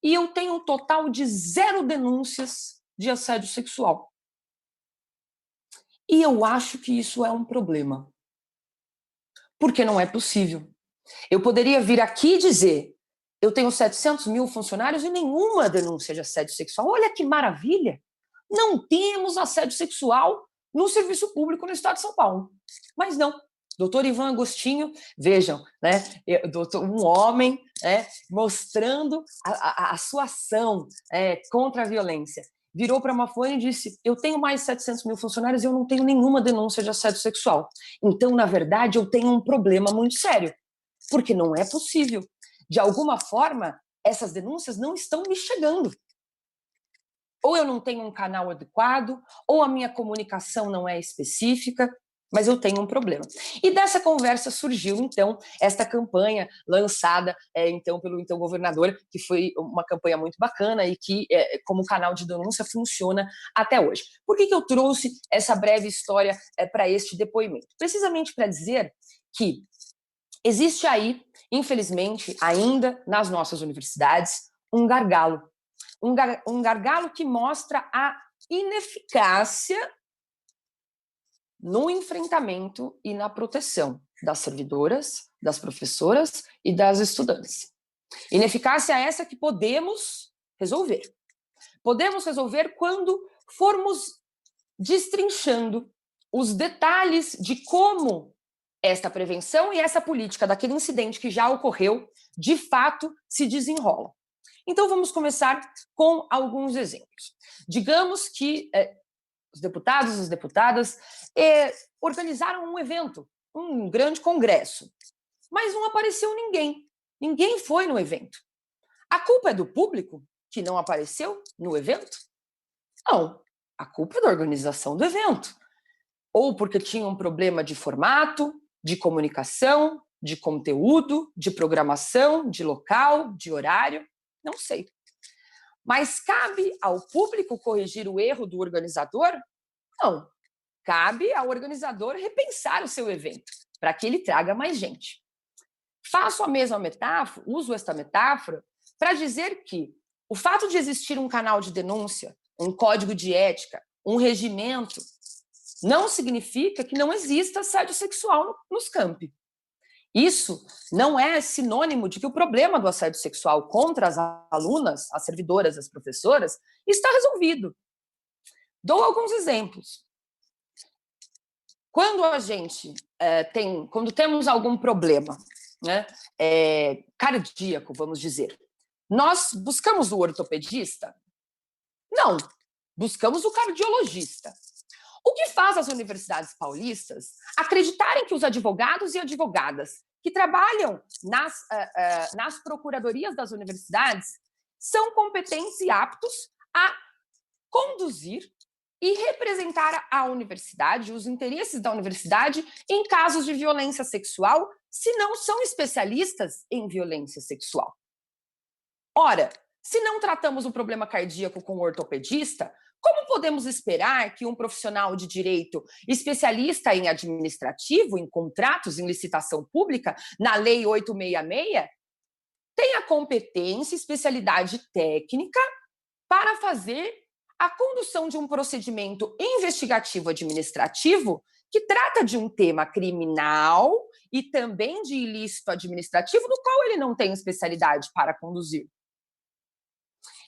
e eu tenho um total de 0 denúncias de assédio sexual. E eu acho que isso é um problema. Porque não é possível. Eu poderia vir aqui dizer: eu tenho 700 mil funcionários e nenhuma denúncia de assédio sexual. Olha que maravilha! Não temos assédio sexual no serviço público no Estado de São Paulo. Mas não. Doutor Ivan Agostinho, vejam, né, um homem, né, mostrando a sua ação contra a violência. Virou para a Mafuane e disse: eu tenho mais de 700 mil funcionários e eu não tenho nenhuma denúncia de assédio sexual. Então, na verdade, eu tenho um problema muito sério, porque não é possível. De alguma forma, essas denúncias não estão me chegando. Ou eu não tenho um canal adequado, ou a minha comunicação não é específica, mas eu tenho um problema. E dessa conversa surgiu, então, esta campanha lançada, então, pelo então governador, que foi uma campanha muito bacana e que, como canal de denúncia, funciona até hoje. Por que eu trouxe essa breve história para este depoimento? Precisamente para dizer que existe aí, infelizmente, ainda nas nossas universidades, um gargalo. Um gargalo que mostra a ineficácia no enfrentamento e na proteção das servidoras, das professoras e das estudantes. Ineficácia essa que podemos resolver. Podemos resolver quando formos destrinchando os detalhes de como esta prevenção e essa política daquele incidente que já ocorreu, de fato, se desenrola. Então, vamos começar com alguns exemplos. Digamos que os deputados e as deputadas organizaram um evento, um grande congresso, mas não apareceu ninguém. Ninguém foi no evento. A culpa é do público que não apareceu no evento? Não, a culpa é da organização do evento. Ou porque tinha um problema de formato, de comunicação, de conteúdo, de programação, de local, de horário, não sei. Mas cabe ao público corrigir o erro do organizador? Não. Cabe ao organizador repensar o seu evento, para que ele traga mais gente. Faço a mesma metáfora, uso esta metáfora, para dizer que o fato de existir um canal de denúncia, um código de ética, um regimento, não significa que não exista assédio sexual nos campi. Isso não é sinônimo de que o problema do assédio sexual contra as alunas, as servidoras, as professoras, está resolvido. Dou alguns exemplos. Quando a gente quando temos algum problema, né, cardíaco, vamos dizer, nós buscamos o ortopedista? Não, buscamos o cardiologista. O que faz as universidades paulistas acreditarem que os advogados e advogadas que trabalham nas procuradorias das universidades são competentes e aptos a conduzir e representar a universidade, os interesses da universidade em casos de violência sexual, se não são especialistas em violência sexual. Ora, se não tratamos o problema cardíaco com o ortopedista, como podemos esperar que um profissional de direito especialista em administrativo, em contratos, em licitação pública, na Lei 866, tenha competência e especialidade técnica para fazer a condução de um procedimento investigativo administrativo que trata de um tema criminal e também de ilícito administrativo, no qual ele não tem especialidade para conduzir?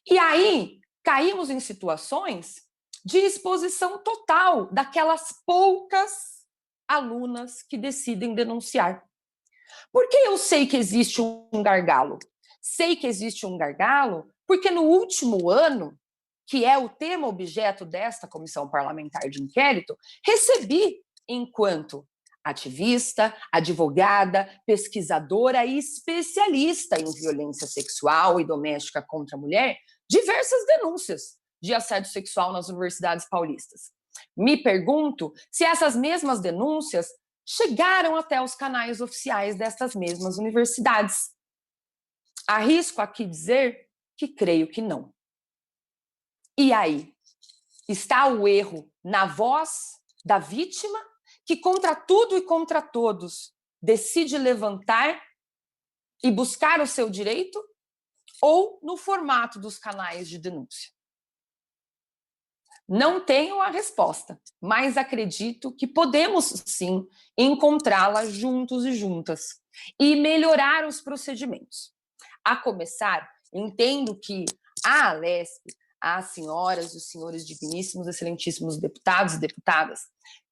E aí, caímos em situações de exposição total daquelas poucas alunas que decidem denunciar. Por que eu sei que existe um gargalo? Sei que existe um gargalo porque no último ano, que é o tema objeto desta comissão parlamentar de inquérito, recebi, enquanto ativista, advogada, pesquisadora e especialista em violência sexual e doméstica contra a mulher, diversas denúncias de assédio sexual nas universidades paulistas. Me pergunto se essas mesmas denúncias chegaram até os canais oficiais dessas mesmas universidades. Arrisco aqui dizer que creio que não. E aí? Está o erro na voz da vítima, que contra tudo e contra todos decide levantar e buscar o seu direito, ou no formato dos canais de denúncia? Não tenho a resposta, mas acredito que podemos sim encontrá-la juntos e juntas e melhorar os procedimentos. A começar, entendo que a Alesp, as senhoras e os senhores digníssimos, excelentíssimos deputados e deputadas,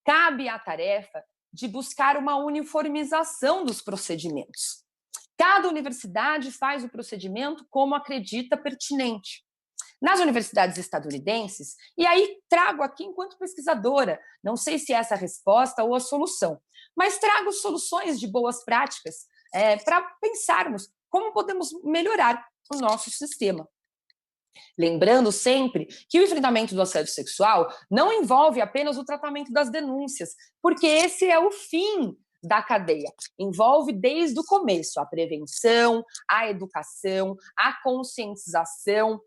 cabe a tarefa de buscar uma uniformização dos procedimentos. Cada universidade faz o procedimento como acredita pertinente. Nas universidades estadunidenses, e aí trago aqui enquanto pesquisadora, não sei se é essa a resposta ou a solução, mas trago soluções de boas práticas para pensarmos como podemos melhorar o nosso sistema. Lembrando sempre que o enfrentamento do assédio sexual não envolve apenas o tratamento das denúncias, porque esse é o fim da cadeia. Envolve desde o começo a prevenção, a educação, a conscientização,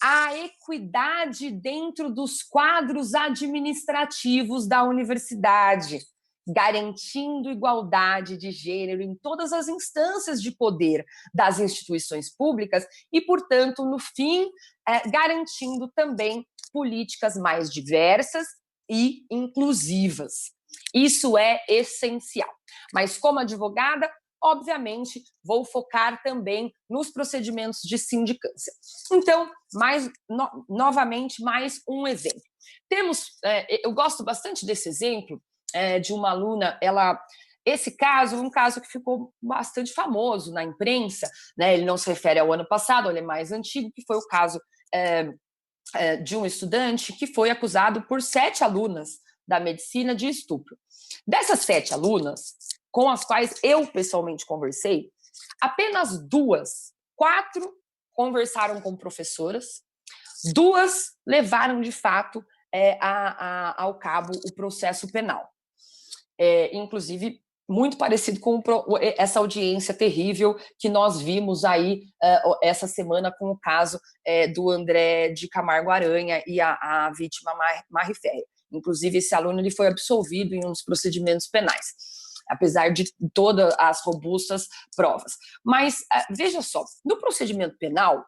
a equidade dentro dos quadros administrativos da universidade, garantindo igualdade de gênero em todas as instâncias de poder das instituições públicas e, portanto, no fim, garantindo também políticas mais diversas e inclusivas. Isso é essencial. Mas, como advogada, obviamente, vou focar também nos procedimentos de sindicância. Então, novamente, mais um exemplo. Eu gosto bastante desse exemplo, de uma aluna, esse caso é um caso que ficou bastante famoso na imprensa, né? Ele não se refere ao ano passado, ele é mais antigo, que foi o caso de um estudante que foi acusado por 7 alunas da medicina de estupro. Dessas 7 alunas, com as quais eu pessoalmente conversei, apenas 4 conversaram com professoras, 2 levaram de fato ao cabo o processo penal. Inclusive, muito parecido com essa audiência terrível que nós vimos aí essa semana com o caso do André de Camargo Aranha e a vítima Mari Ferrer. Inclusive, esse aluno ele foi absolvido em um dos procedimentos penais, apesar de todas as robustas provas. Mas, veja só, no procedimento penal,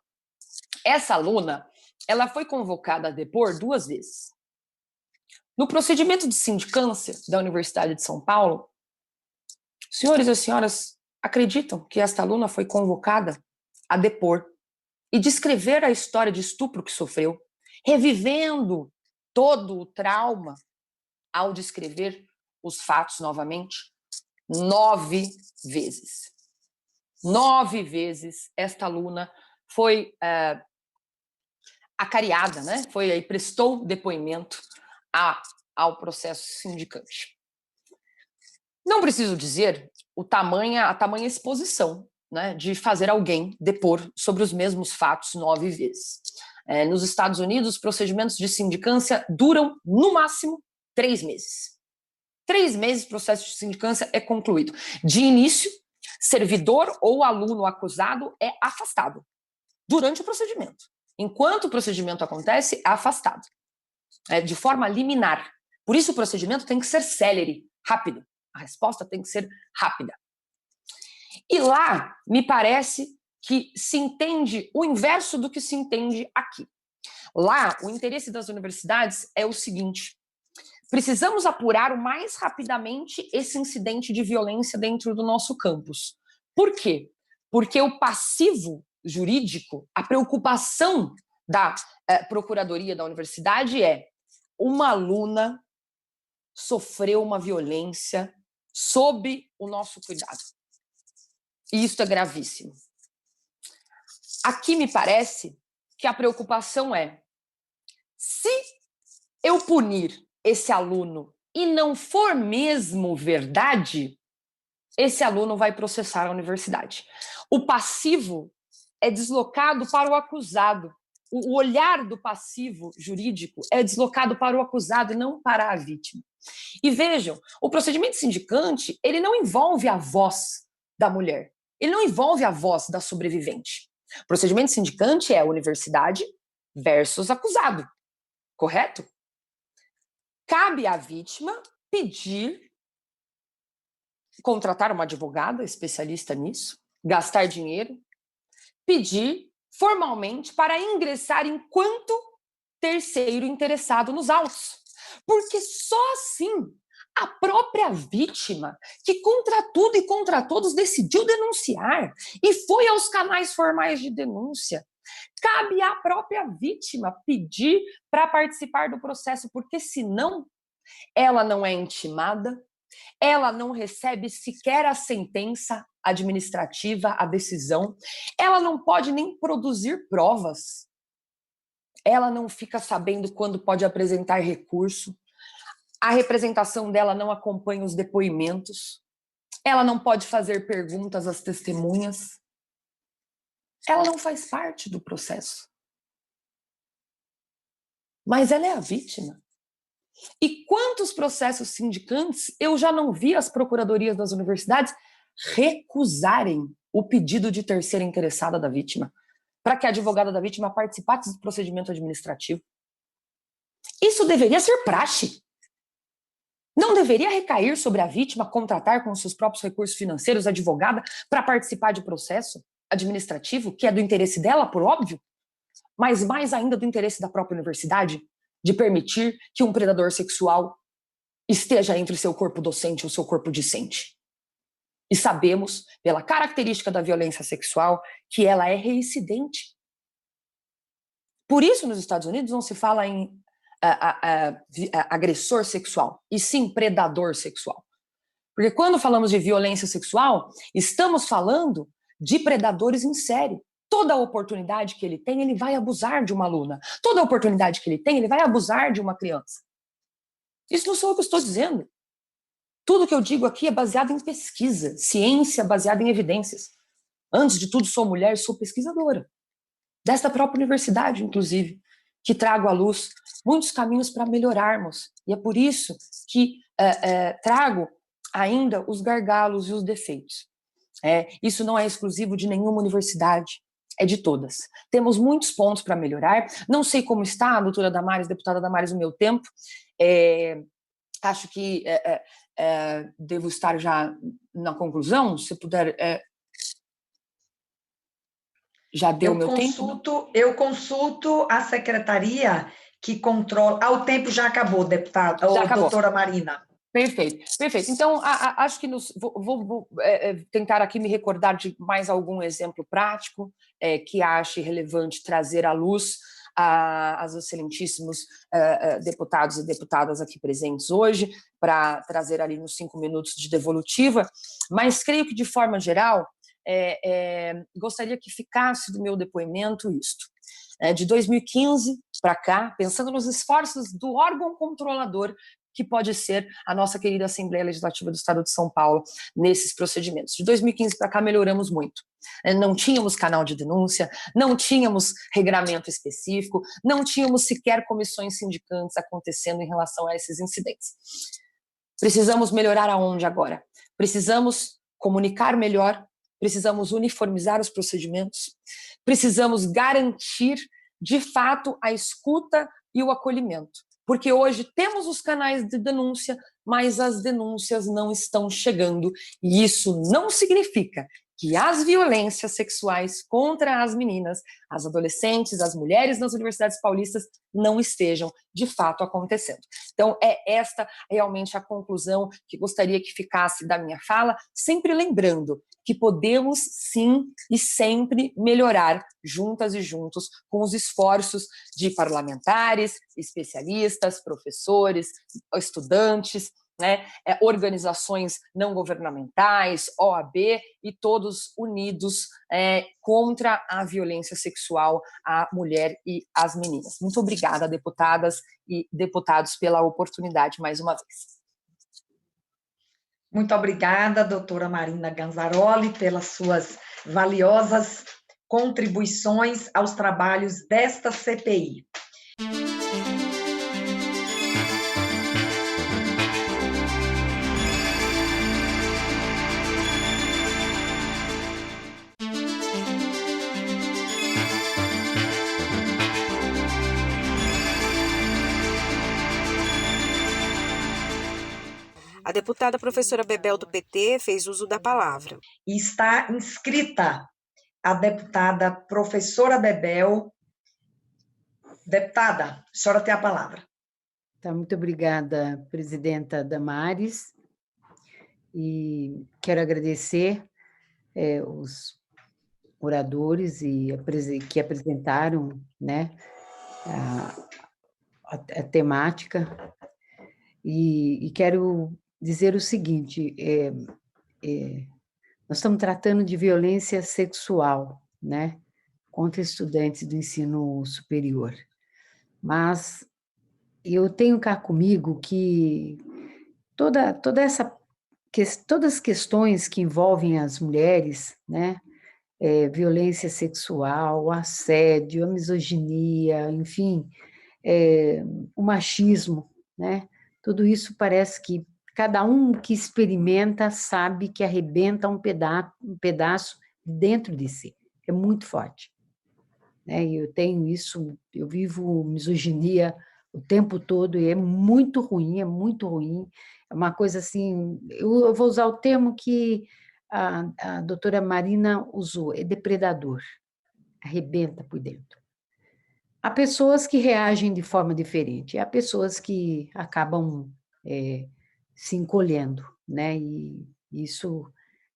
essa aluna ela foi convocada a depor 2 vezes. No procedimento de sindicância da Universidade de São Paulo, senhores e senhoras acreditam que esta aluna foi convocada a depor e descrever a história de estupro que sofreu, revivendo todo o trauma ao descrever os fatos novamente? 9 vezes. 9 vezes esta aluna foi acariada, né? Prestou depoimento ao processo sindicante. Não preciso dizer a tamanha exposição, né, de fazer alguém depor sobre os mesmos fatos 9 vezes. Nos Estados Unidos, os procedimentos de sindicância duram, no máximo, 3 meses. 3 meses o processo de sindicância é concluído. De início, servidor ou aluno acusado é afastado durante o procedimento. Enquanto o procedimento acontece, é afastado. De forma liminar. Por isso o procedimento tem que ser célere, rápido. A resposta tem que ser rápida. E lá, me parece que se entende o inverso do que se entende aqui. Lá, o interesse das universidades é o seguinte: precisamos apurar o mais rapidamente esse incidente de violência dentro do nosso campus. Por quê? Porque o passivo jurídico, a preocupação da procuradoria da universidade é: uma aluna sofreu uma violência sob o nosso cuidado. E isso é gravíssimo. Aqui me parece que a preocupação é: se eu punir esse aluno e não for mesmo verdade, esse aluno vai processar a universidade. O passivo é deslocado para o acusado. o olhar do passivo jurídico é deslocado para o acusado e não para a vítima. E vejam, o procedimento sindicante, ele não envolve a voz da mulher, ele não envolve a voz da sobrevivente. O procedimento sindicante é universidade versus acusado, correto? Cabe à vítima pedir, contratar uma advogada especialista nisso, gastar dinheiro, pedir formalmente para ingressar enquanto terceiro interessado nos autos. Porque só assim a própria vítima, que contra tudo e contra todos decidiu denunciar e foi aos canais formais de denúncia, cabe à própria vítima pedir para participar do processo, porque senão ela não é intimada, ela não recebe sequer a sentença administrativa, a decisão, ela não pode nem produzir provas, ela não fica sabendo quando pode apresentar recurso, a representação dela não acompanha os depoimentos, ela não pode fazer perguntas às testemunhas, ela não faz parte do processo. Mas ela é a vítima. E quantos processos sindicantes eu já não vi as procuradorias das universidades recusarem o pedido de terceira interessada da vítima, para que a advogada da vítima participasse do procedimento administrativo? Isso deveria ser praxe. Não deveria recair sobre a vítima contratar com seus próprios recursos financeiros advogada para participar de processo administrativo, que é do interesse dela, por óbvio, mas mais ainda do interesse da própria universidade, de permitir que um predador sexual esteja entre seu corpo docente e o seu corpo discente. E sabemos, pela característica da violência sexual, que ela é reincidente. Por isso, nos Estados Unidos, não se fala em agressor sexual, e sim predador sexual. Porque quando falamos de violência sexual, estamos falando de predadores em série. Toda oportunidade que ele tem, ele vai abusar de uma aluna. Toda oportunidade que ele tem, ele vai abusar de uma criança. Isso não sou eu que estou dizendo. Tudo que eu digo aqui é baseado em pesquisa, ciência baseada em evidências. Antes de tudo, sou mulher, sou pesquisadora. Desta própria universidade, inclusive, que trago à luz muitos caminhos para melhorarmos. E é por isso que trago ainda os gargalos e os defeitos. Isso não é exclusivo de nenhuma universidade, é de todas. Temos muitos pontos para melhorar. Não sei como está a doutora Damares, deputada Damares, no meu tempo. Acho que devo estar já na conclusão, se puder... já deu meu tempo? Eu consulto a secretaria que controla... o tempo já acabou, deputada, ou doutora Marina. Perfeito, perfeito. Então, acho que vou tentar aqui me recordar de mais algum exemplo prático que ache relevante trazer à luz aos excelentíssimos deputados e deputadas aqui presentes hoje, para trazer ali nos 5 minutos de devolutiva, mas creio que, de forma geral, gostaria que ficasse do meu depoimento isto. De 2015 para cá, pensando nos esforços do órgão controlador que pode ser a nossa querida Assembleia Legislativa do Estado de São Paulo nesses procedimentos. De 2015 para cá melhoramos muito. Não tínhamos canal de denúncia, não tínhamos regramento específico, não tínhamos sequer comissões sindicantes acontecendo em relação a esses incidentes. Precisamos melhorar aonde agora? Precisamos comunicar melhor, precisamos uniformizar os procedimentos, precisamos garantir, de fato, a escuta e o acolhimento. Porque hoje temos os canais de denúncia, mas as denúncias não estão chegando. E isso não significa que as violências sexuais contra as meninas, as adolescentes, as mulheres nas universidades paulistas não estejam, de fato, acontecendo. Então, é esta realmente a conclusão que gostaria que ficasse da minha fala, sempre lembrando que podemos, sim, e sempre melhorar juntas e juntos com os esforços de parlamentares, especialistas, professores, estudantes, organizações não governamentais, OAB, e todos unidos contra a violência sexual à mulher e às meninas. Muito obrigada, deputadas e deputados, pela oportunidade mais uma vez. Muito obrigada, doutora Marina Ganzaroli, pelas suas valiosas contribuições aos trabalhos desta CPI. A deputada professora Bebel, do PT, fez uso da palavra. E está inscrita a deputada professora Bebel. Deputada, a senhora tem a palavra. Tá, muito obrigada, presidenta Damares. E quero agradecer os oradores que apresentaram, né, a temática. E quero dizer o seguinte, nós estamos tratando de violência sexual, né, contra estudantes do ensino superior. Mas eu tenho cá comigo que todas as questões que envolvem as mulheres, né, violência sexual, assédio, a misoginia, enfim, o machismo, né, tudo isso parece que cada um que experimenta sabe que arrebenta um pedaço dentro de si, é muito forte. E eu tenho isso, eu vivo misoginia o tempo todo e é muito ruim, é uma coisa assim, eu vou usar o termo que a doutora Marina usou, é depredador, arrebenta por dentro. Há pessoas que reagem de forma diferente, há pessoas que acabam se encolhendo, né? E isso,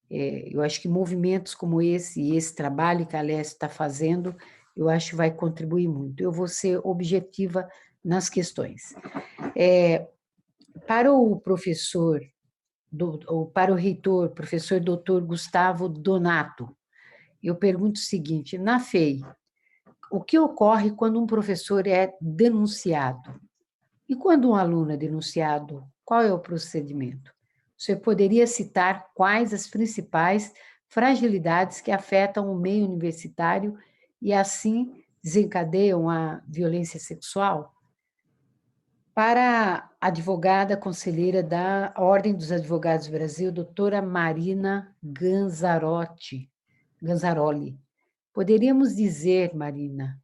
eu acho que movimentos como esse, e esse trabalho que a Alessia está fazendo, eu acho que vai contribuir muito. Eu vou ser objetiva nas questões. Para o professor, ou para o reitor, professor doutor Gustavo Donato, eu pergunto o seguinte, na FEI, o que ocorre quando um professor é denunciado? E quando um aluno é denunciado, qual é o procedimento? Você poderia citar quais as principais fragilidades que afetam o meio universitário e, assim, desencadeiam a violência sexual? Para a advogada conselheira da Ordem dos Advogados do Brasil, doutora Marina Ganzaroli, poderíamos dizer, Marina,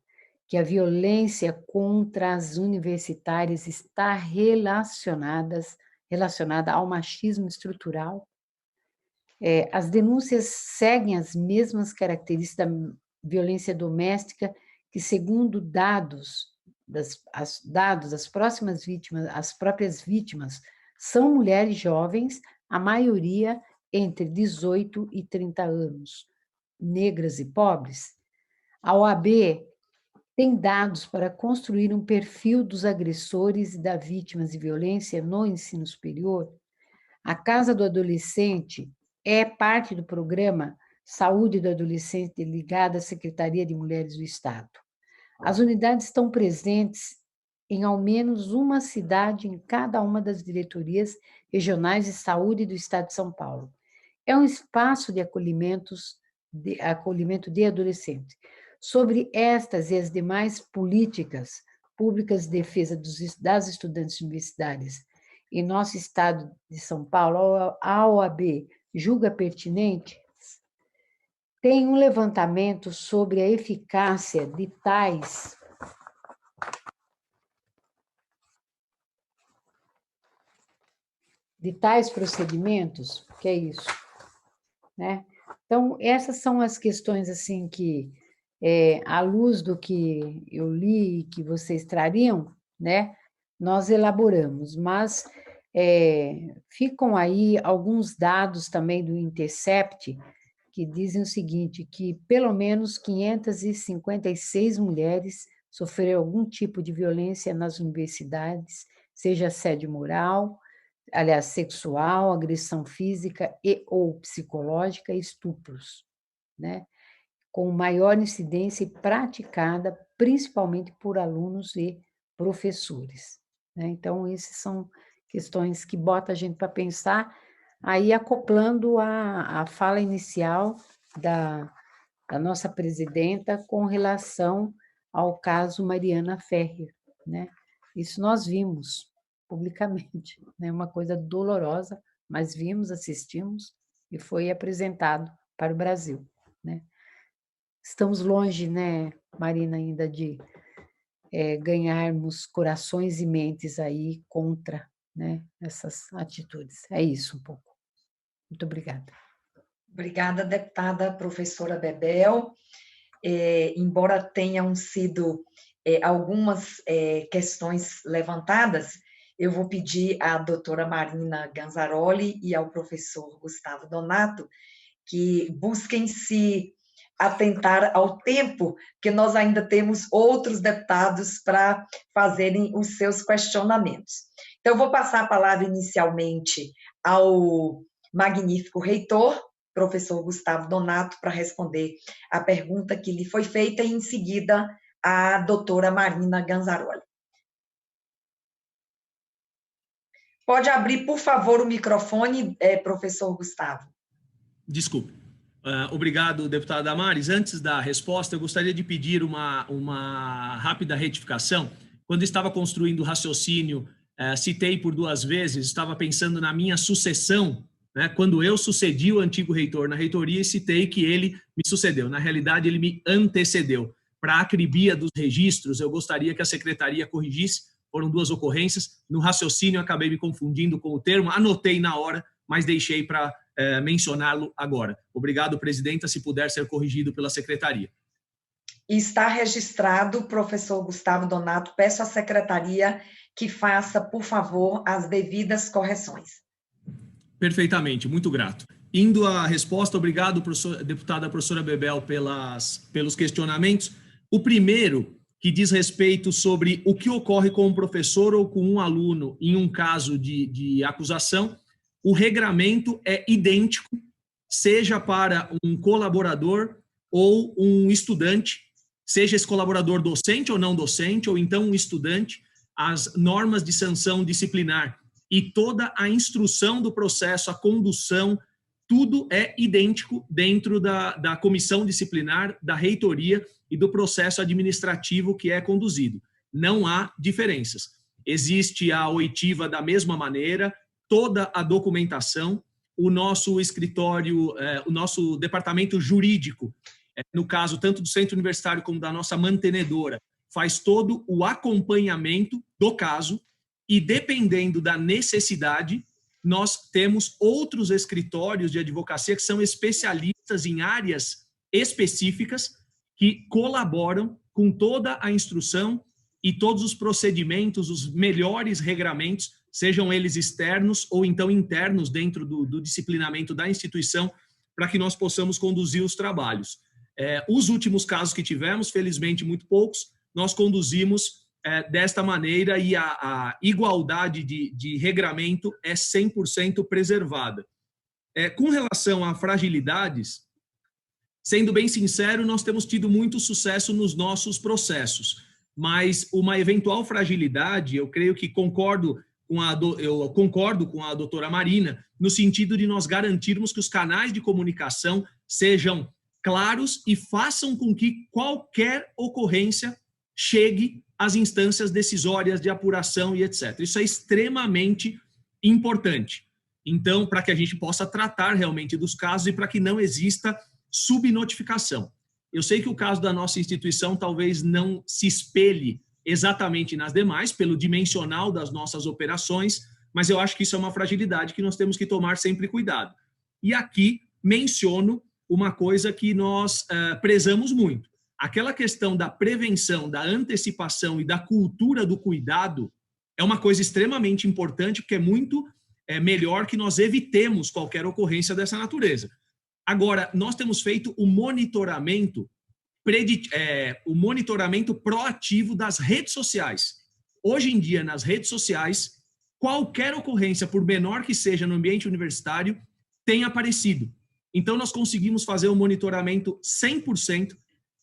que a violência contra as universitárias está relacionada ao machismo estrutural? As denúncias seguem as mesmas características da violência doméstica que, segundo dados das próximas vítimas, as próprias vítimas são mulheres jovens, a maioria entre 18 e 30 anos, negras e pobres. A OAB tem dados para construir um perfil dos agressores e das vítimas de violência no ensino superior? A Casa do Adolescente é parte do programa Saúde do Adolescente ligada à Secretaria de Mulheres do Estado. As unidades estão presentes em ao menos uma cidade em cada uma das diretorias regionais de saúde do Estado de São Paulo. É um espaço de acolhimento de adolescentes. Sobre estas e as demais políticas públicas de defesa das estudantes universitárias em nosso Estado de São Paulo, a OAB julga pertinente? Tem um levantamento sobre a eficácia de tais procedimentos? Que é isso, né? Então, essas são as questões assim que, à luz do que eu li e que vocês trariam, né, nós elaboramos, mas ficam aí alguns dados também do Intercept que dizem o seguinte, que pelo menos 556 mulheres sofreram algum tipo de violência nas universidades, seja assédio moral, aliás, sexual, agressão física e ou psicológica e estupros, né? Com maior incidência praticada principalmente por alunos e professores, né? Então, essas são questões que botam a gente para pensar, aí acoplando a fala inicial da da nossa presidenta com relação ao caso Mariana Ferrer, né? Isso nós vimos publicamente, né? Uma coisa dolorosa, mas vimos, assistimos e foi apresentado para o Brasil, né? Estamos longe, né, Marina, ainda de ganharmos corações e mentes aí contra, né, essas atitudes. É isso um pouco. Muito obrigada. Obrigada, deputada professora Bebel. Embora tenham sido algumas questões levantadas, eu vou pedir à doutora Marina Ganzaroli e ao professor Gustavo Donato que busquem se atentar ao tempo, que nós ainda temos outros deputados para fazerem os seus questionamentos. Então, eu vou passar a palavra inicialmente ao magnífico reitor, professor Gustavo Donato, para responder a pergunta que lhe foi feita, e em seguida a doutora Marina Ganzaroli. Pode abrir, por favor, o microfone, professor Gustavo. Desculpe. Obrigado, deputada Damares. Antes da resposta, eu gostaria de pedir uma rápida retificação. Quando estava construindo o raciocínio, citei por 2 vezes, estava pensando na minha sucessão, né, quando eu sucedi o antigo reitor na reitoria e citei que ele me sucedeu. Na realidade, ele me antecedeu. Para a acribia dos registros, eu gostaria que a secretaria corrigisse. Foram 2 ocorrências. No raciocínio, acabei me confundindo com o termo, anotei na hora, mas deixei para mencioná-lo agora. Obrigado, presidenta, se puder ser corrigido pela secretaria. Está registrado, professor Gustavo Donato. Peço à secretaria que faça, por favor, as devidas correções. Perfeitamente, muito grato. Indo à resposta, obrigado, deputada professora Bebel, pelos questionamentos. O primeiro, que diz respeito sobre o que ocorre com um professor ou com um aluno em um caso de acusação, o regramento é idêntico, seja para um colaborador ou um estudante, seja esse colaborador docente ou não docente, ou então um estudante, as normas de sanção disciplinar e toda a instrução do processo, a condução, tudo é idêntico dentro da comissão disciplinar, da reitoria e do processo administrativo que é conduzido. Não há diferenças. Existe a oitiva da mesma maneira, toda a documentação, o nosso escritório, o nosso departamento jurídico, no caso tanto do centro universitário como da nossa mantenedora, faz todo o acompanhamento do caso e, dependendo da necessidade, nós temos outros escritórios de advocacia que são especialistas em áreas específicas que colaboram com toda a instrução e todos os procedimentos, os melhores regramentos, sejam eles externos ou então internos dentro do disciplinamento da instituição, para que nós possamos conduzir os trabalhos. Os últimos casos que tivemos, felizmente muito poucos, nós conduzimos desta maneira e a igualdade de regramento é 100% preservada. Com relação a fragilidades, sendo bem sincero, nós temos tido muito sucesso nos nossos processos, mas uma eventual fragilidade, eu creio que concordo com a doutora Marina, no sentido de nós garantirmos que os canais de comunicação sejam claros e façam com que qualquer ocorrência chegue às instâncias decisórias de apuração e etc. Isso é extremamente importante. Então, para que a gente possa tratar realmente dos casos e para que não exista subnotificação. Eu sei que o caso da nossa instituição talvez não se espelhe exatamente nas demais, pelo dimensional das nossas operações, mas eu acho que isso é uma fragilidade que nós temos que tomar sempre cuidado. E aqui menciono uma coisa que nós prezamos muito. Aquela questão da prevenção, da antecipação e da cultura do cuidado é uma coisa extremamente importante, porque é muito melhor que nós evitemos qualquer ocorrência dessa natureza. Agora, nós temos feito o monitoramento proativo das redes sociais. Hoje em dia, nas redes sociais, qualquer ocorrência, por menor que seja no ambiente universitário, tem aparecido. Então, nós conseguimos fazer o monitoramento 100%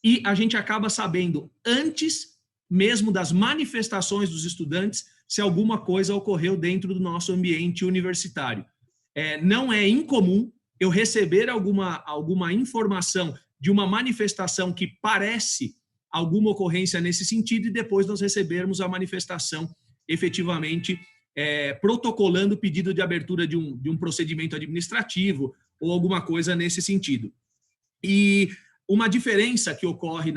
e a gente acaba sabendo, antes mesmo das manifestações dos estudantes, se alguma coisa ocorreu dentro do nosso ambiente universitário. Não é incomum eu receber alguma informação de uma manifestação que parece alguma ocorrência nesse sentido e depois nós recebermos a manifestação efetivamente protocolando o pedido de abertura de um procedimento administrativo ou alguma coisa nesse sentido. E uma diferença que ocorre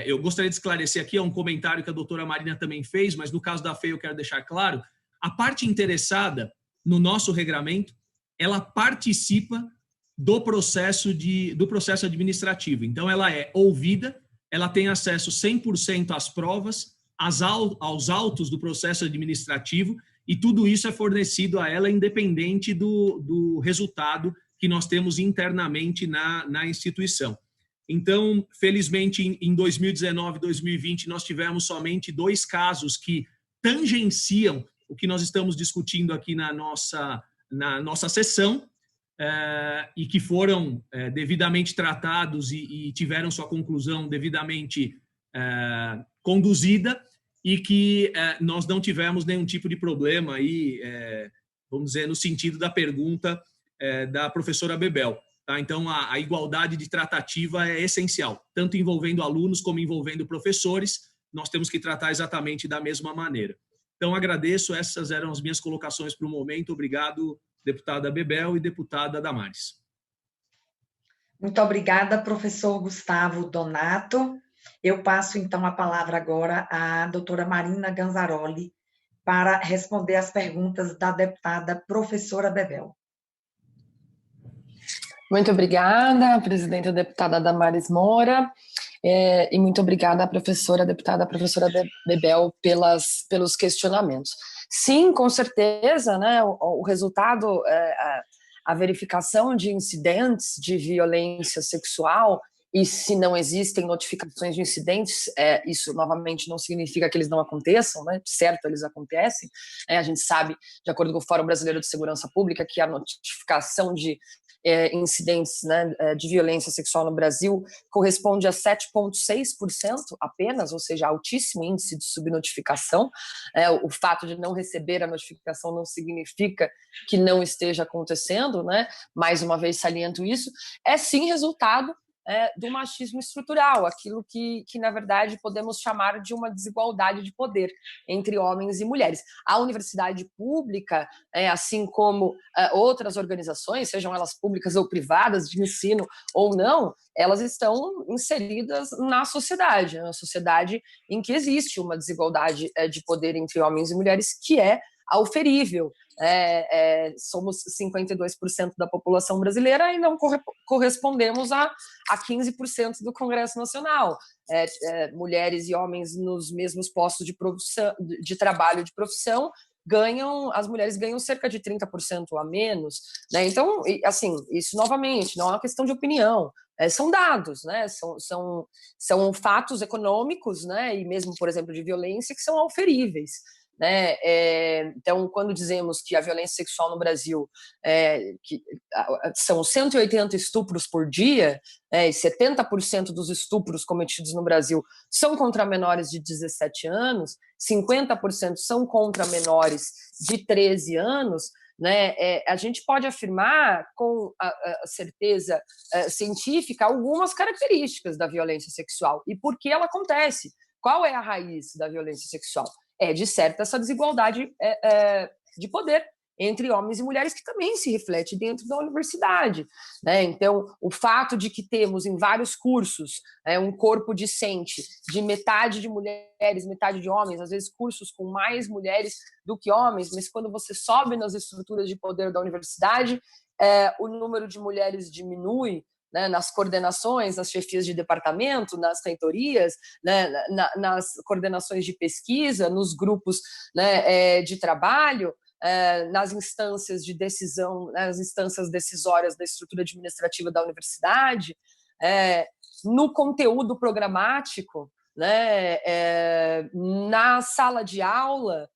eu gostaria de esclarecer aqui, é um comentário que a doutora Marina também fez, mas no caso da FEI eu quero deixar claro, a parte interessada no nosso regramento, ela participa do processo administrativo. Então, ela é ouvida, ela tem acesso 100% às provas, aos autos do processo administrativo, e tudo isso é fornecido a ela independente do resultado que nós temos internamente na instituição. Então, felizmente, em 2019 e 2020, nós tivemos somente 2 casos que tangenciam o que nós estamos discutindo aqui na nossa sessão, e que foram devidamente tratados e tiveram sua conclusão devidamente conduzida, e que nós não tivemos nenhum tipo de problema aí, vamos dizer, no sentido da pergunta da professora Bebel. Tá? Então, a igualdade de tratativa é essencial, tanto envolvendo alunos como envolvendo professores, nós temos que tratar exatamente da mesma maneira. Então, agradeço, essas eram as minhas colocações para o momento. Obrigado, deputada Bebel e deputada Damares. Muito obrigada, professor Gustavo Donato. Eu passo, então, a palavra agora à doutora Marina Ganzaroli para responder as perguntas da deputada professora Bebel. Muito obrigada, presidenta deputada Damares Moura, e muito obrigada à professora Bebel pelos questionamentos. Sim, com certeza, né, o resultado, a verificação de incidentes de violência sexual, e se não existem notificações de incidentes, isso novamente não significa que eles não aconteçam, né? Certo, eles acontecem. A gente sabe, de acordo com o Fórum Brasileiro de Segurança Pública, que a notificação de incidentes, né, de violência sexual no Brasil corresponde a 7,6% apenas, ou seja, altíssimo índice de subnotificação. O fato de não receber a notificação não significa que não esteja acontecendo, né? Mais uma vez saliento isso, é sim resultado do machismo estrutural, aquilo que, na verdade, podemos chamar de uma desigualdade de poder entre homens e mulheres. A universidade pública, assim como outras organizações, sejam elas públicas ou privadas, de ensino ou não, elas estão inseridas na sociedade, uma sociedade em que existe uma desigualdade de poder entre homens e mulheres que é auferível. Somos 52% da população brasileira e não correspondemos a 15% do Congresso Nacional. Mulheres e homens nos mesmos postos de trabalho de profissão as mulheres ganham cerca de 30% a menos, né? Então, assim, isso novamente não é uma questão de opinião, são dados, né? São fatos econômicos, né? E mesmo, por exemplo, de violência, que são auferíveis. Né? Então, quando dizemos que a violência sexual no Brasil que são 180 estupros por dia, e 70% dos estupros cometidos no Brasil são contra menores de 17 anos, 50% são contra menores de 13 anos, né? A gente pode afirmar com a certeza científica algumas características da violência sexual e por que ela acontece. Qual é a raiz da violência sexual? De certo, essa desigualdade de poder entre homens e mulheres, que também se reflete dentro da universidade, né? Então, o fato de que temos em vários cursos um corpo discente de metade de mulheres, metade de homens, às vezes cursos com mais mulheres do que homens, mas quando você sobe nas estruturas de poder da universidade, o número de mulheres diminui, né, nas coordenações, nas chefias de departamento, nas reitorias, né, nas coordenações de pesquisa, nos grupos, né, de trabalho, nas instâncias de decisão, nas instâncias decisórias da estrutura administrativa da universidade, no conteúdo programático, né, na sala de aula,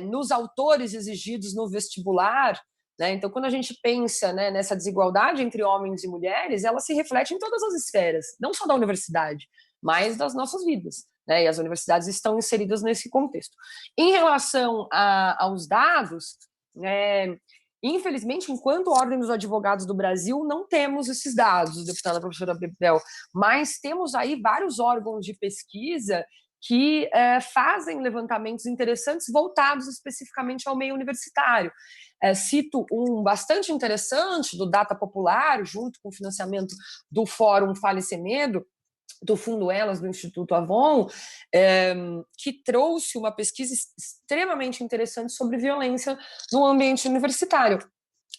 nos autores exigidos no vestibular. Então, quando a gente pensa, né, nessa desigualdade entre homens e mulheres, ela se reflete em todas as esferas, não só da universidade, mas das nossas vidas, né? E as universidades estão inseridas nesse contexto. Em relação aos dados, Infelizmente, enquanto Ordem dos Advogados do Brasil, não temos esses dados, deputada professora Bebel, mas temos aí vários órgãos de pesquisa que fazem levantamentos interessantes voltados especificamente ao meio universitário. Cito um bastante interessante do Data Popular, junto com o financiamento do Fórum Fale Sem Medo, do Fundo Elas, do Instituto Avon, que trouxe uma pesquisa extremamente interessante sobre violência no ambiente universitário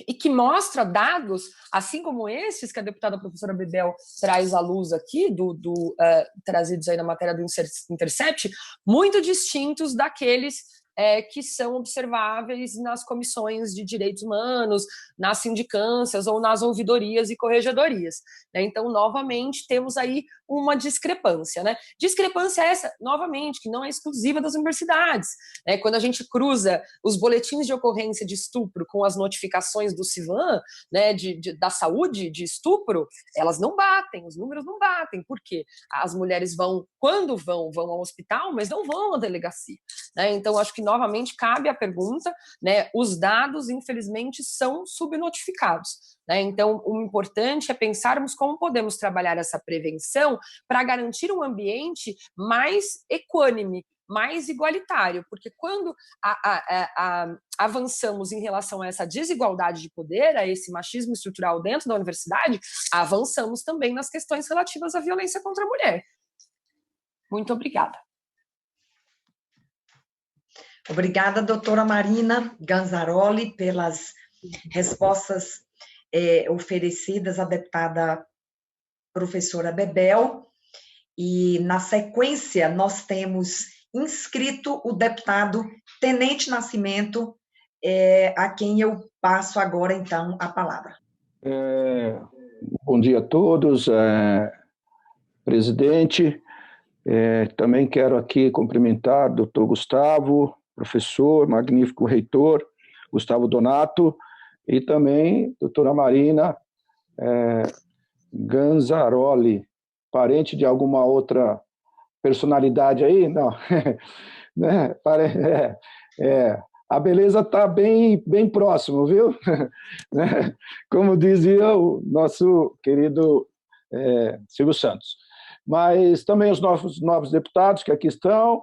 e que mostra dados, assim como esses que a deputada professora Bebel traz à luz aqui, trazidos aí na matéria do Intercept, muito distintos daqueles que são observáveis nas comissões de direitos humanos, nas sindicâncias ou nas ouvidorias e corregedorias. Então, novamente, temos aí uma discrepância. Discrepância essa, novamente, que não é exclusiva das universidades. Quando a gente cruza os boletins de ocorrência de estupro com as notificações do CIVAM, da saúde de estupro, elas não batem, os números não batem. Por quê? As mulheres quando vão ao hospital, mas não vão à delegacia. Então, acho que novamente cabe a pergunta, os dados, infelizmente, são subnotificados. Então, o importante é pensarmos como podemos trabalhar essa prevenção para garantir um ambiente mais equânime, mais igualitário, porque quando avançamos em relação a essa desigualdade de poder, a esse machismo estrutural dentro da universidade, avançamos também nas questões relativas à violência contra a mulher. Muito obrigada. Obrigada, doutora Marina Ganzaroli, pelas respostas oferecidas à deputada professora Bebel. E, na sequência, nós temos inscrito o deputado Tenente Nascimento, a quem eu passo agora, então, a palavra. Bom dia a todos, presidente. Também quero aqui cumprimentar o doutor Gustavo, professor, magnífico reitor, Gustavo Donato, e também doutora Marina Ganzaroli, parente de alguma outra personalidade aí? Não. A beleza está bem próximo, viu? Como dizia o nosso querido Silvio Santos. Mas também os novos deputados que aqui estão,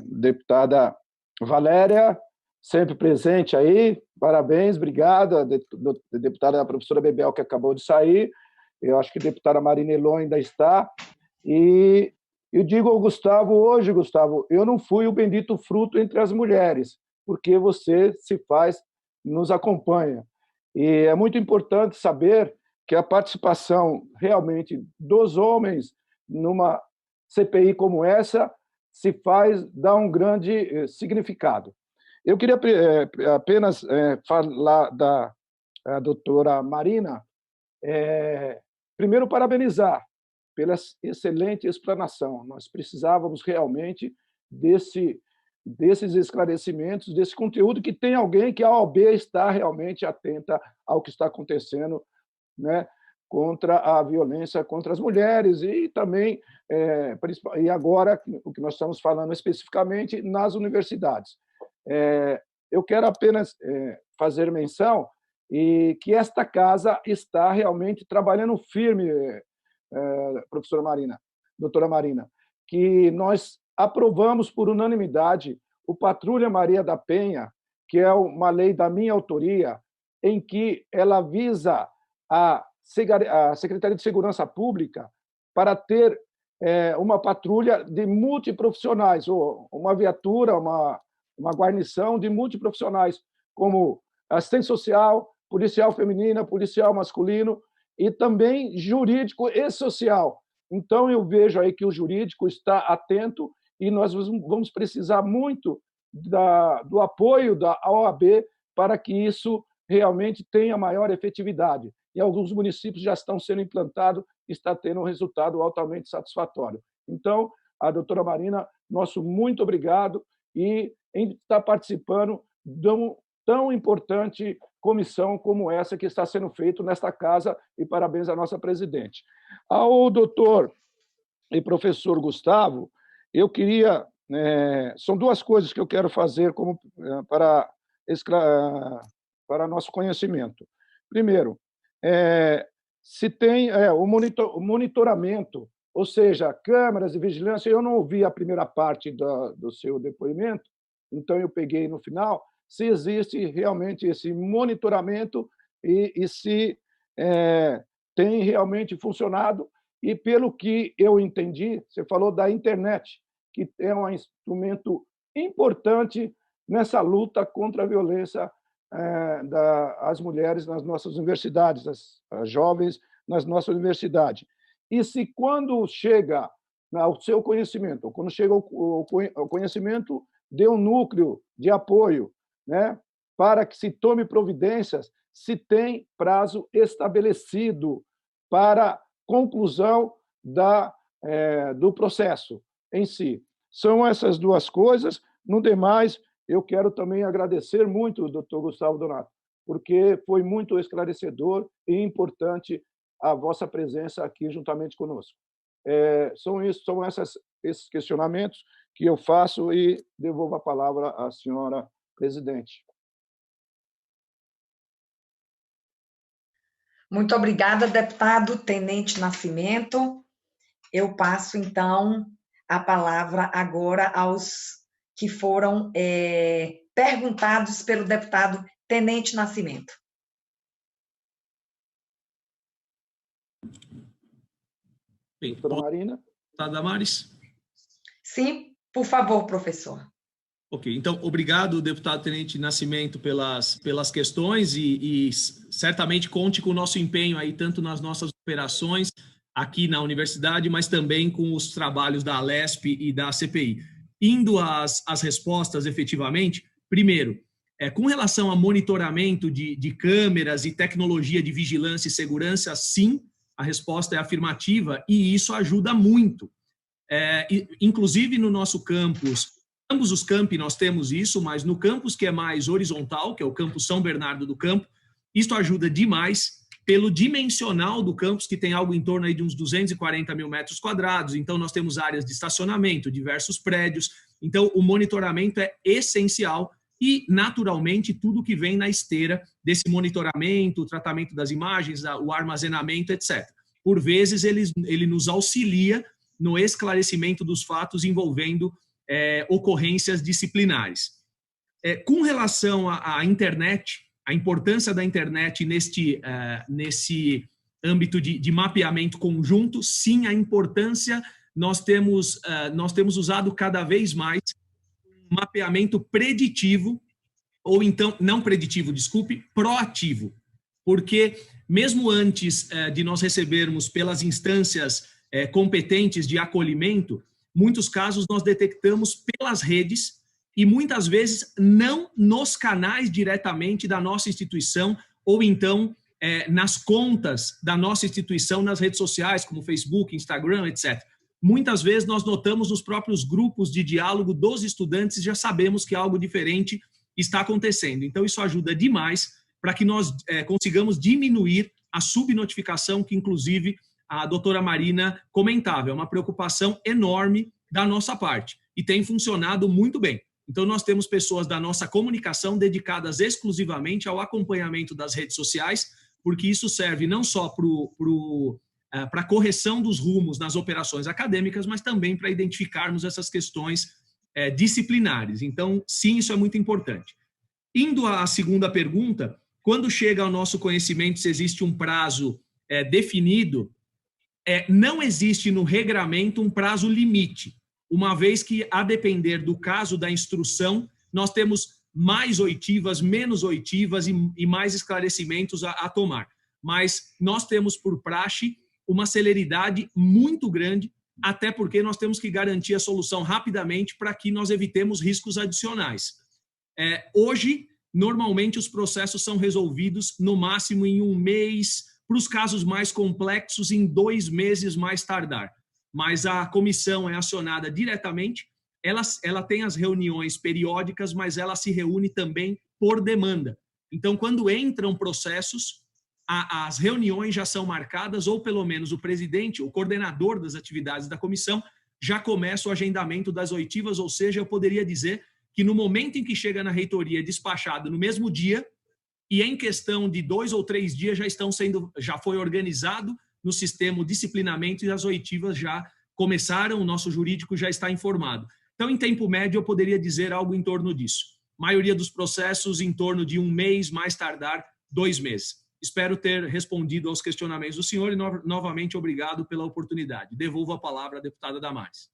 deputada Valéria, sempre presente aí, parabéns, obrigada, deputada professora Bebel, que acabou de sair, eu acho que a deputada Marina Elon ainda está, e eu digo ao Gustavo hoje, Gustavo, eu não fui o bendito fruto entre as mulheres, porque você nos acompanha, e é muito importante saber que a participação realmente dos homens numa CPI como essa dá um grande significado. Eu queria apenas falar da doutora Marina, primeiro parabenizar pela excelente explanação. Nós precisávamos realmente desses esclarecimentos, desse conteúdo, que tem alguém que a OAB está realmente atenta ao que está acontecendo, contra a violência contra as mulheres e também, e agora, o que nós estamos falando especificamente, nas universidades. Eu quero apenas fazer menção e que esta casa está realmente trabalhando firme, professora Marina, doutora Marina, que nós aprovamos por unanimidade o Patrulha Maria da Penha, que é uma lei da minha autoria, em que ela visa a Secretaria de Segurança Pública para ter uma patrulha de multiprofissionais, ou uma viatura, uma guarnição de multiprofissionais, como assistente social, policial feminina, policial masculino, e também jurídico e social. Então, eu vejo aí que o jurídico está atento e nós vamos precisar muito do apoio da OAB para que isso realmente tenha maior efetividade. Em alguns municípios já estão sendo implantados e está tendo um resultado altamente satisfatório. Então, a doutora Marina, nosso muito obrigado e em estar participando de uma tão importante comissão como essa que está sendo feita nesta casa, e parabéns à nossa presidente. Ao doutor e professor Gustavo, eu queria... são duas coisas que eu quero fazer para para nosso conhecimento. Primeiro, se tem o monitoramento, ou seja, câmeras de vigilância. Eu não ouvi a primeira parte do seu depoimento, então eu peguei no final, se existe realmente esse monitoramento e se tem realmente funcionado. E, pelo que eu entendi, você falou da internet, que é um instrumento importante nessa luta contra a violência às mulheres nas nossas universidades, as jovens nas nossas universidades. E se quando chega ao seu conhecimento, quando chega ao conhecimento de um núcleo de apoio, né, para que se tome providências, se tem prazo estabelecido para conclusão do processo em si. São essas duas coisas. No demais, eu quero também agradecer muito, doutor Gustavo Donato, porque foi muito esclarecedor e importante a vossa presença aqui juntamente conosco. São esses questionamentos que eu faço e devolvo a palavra à senhora presidente. Muito obrigada, deputado Tenente Nascimento. Eu passo, então, a palavra agora aos que foram perguntados pelo deputado Tenente Nascimento. Bem, doutora Marina. Deputada Damares? Sim, por favor, professor. Ok, então, obrigado, deputado Tenente Nascimento, pelas questões e certamente conte com o nosso empenho aí, tanto nas nossas operações aqui na universidade, mas também com os trabalhos da Alesp e da CPI. Indo às respostas, efetivamente, primeiro, com relação a monitoramento de câmeras e tecnologia de vigilância e segurança, sim, a resposta é afirmativa e isso ajuda muito. Inclusive no nosso campus, ambos os campi nós temos isso, mas no campus que é mais horizontal, que é o campus São Bernardo do Campo, isso ajuda demais pelo dimensional do campus, que tem algo em torno aí de uns 240 mil metros quadrados. Então, nós temos áreas de estacionamento, diversos prédios. Então, o monitoramento é essencial e, naturalmente, tudo que vem na esteira desse monitoramento, o tratamento das imagens, o armazenamento, etc. Por vezes, ele nos auxilia no esclarecimento dos fatos envolvendo ocorrências disciplinares. Com relação à internet, a importância da internet nesse âmbito de mapeamento conjunto, sim, a importância, nós temos usado cada vez mais um mapeamento preditivo, ou então, não preditivo, desculpe, proativo, porque mesmo antes de nós recebermos pelas instâncias competentes de acolhimento, muitos casos nós detectamos pelas redes e muitas vezes não nos canais diretamente da nossa instituição ou então nas contas da nossa instituição nas redes sociais, como Facebook, Instagram, etc. Muitas vezes nós notamos nos próprios grupos de diálogo dos estudantes e já sabemos que algo diferente está acontecendo. Então, isso ajuda demais para que nós consigamos diminuir a subnotificação que, inclusive, a doutora Marina comentava. É uma preocupação enorme da nossa parte e tem funcionado muito bem. Então, nós temos pessoas da nossa comunicação dedicadas exclusivamente ao acompanhamento das redes sociais, porque isso serve não só para a correção dos rumos nas operações acadêmicas, mas também para identificarmos essas questões disciplinares. Então, sim, isso é muito importante. Indo à segunda pergunta, quando chega ao nosso conhecimento se existe um prazo definido, não existe no regramento um prazo limite, uma vez que, a depender do caso da instrução, nós temos mais oitivas, menos oitivas e mais esclarecimentos a tomar. Mas nós temos por praxe uma celeridade muito grande, até porque nós temos que garantir a solução rapidamente para que nós evitemos riscos adicionais. Hoje, normalmente, os processos são resolvidos no máximo em 1 mês, para os casos mais complexos, em 2 meses mais tardar. Mas a comissão é acionada diretamente, ela tem as reuniões periódicas, mas ela se reúne também por demanda. Então, quando entram processos, as reuniões já são marcadas, ou pelo menos o presidente, o coordenador das atividades da comissão, já começa o agendamento das oitivas, ou seja, eu poderia dizer que no momento em que chega na reitoria despachado no mesmo dia, e em questão de 2 ou 3 dias já foi organizado no sistema o disciplinamento e as oitivas já começaram, o nosso jurídico já está informado. Então, em tempo médio, eu poderia dizer algo em torno disso. Maioria dos processos em torno de 1 mês, mais tardar 2 meses. Espero ter respondido aos questionamentos do senhor e, novamente, obrigado pela oportunidade. Devolvo a palavra à deputada Damares.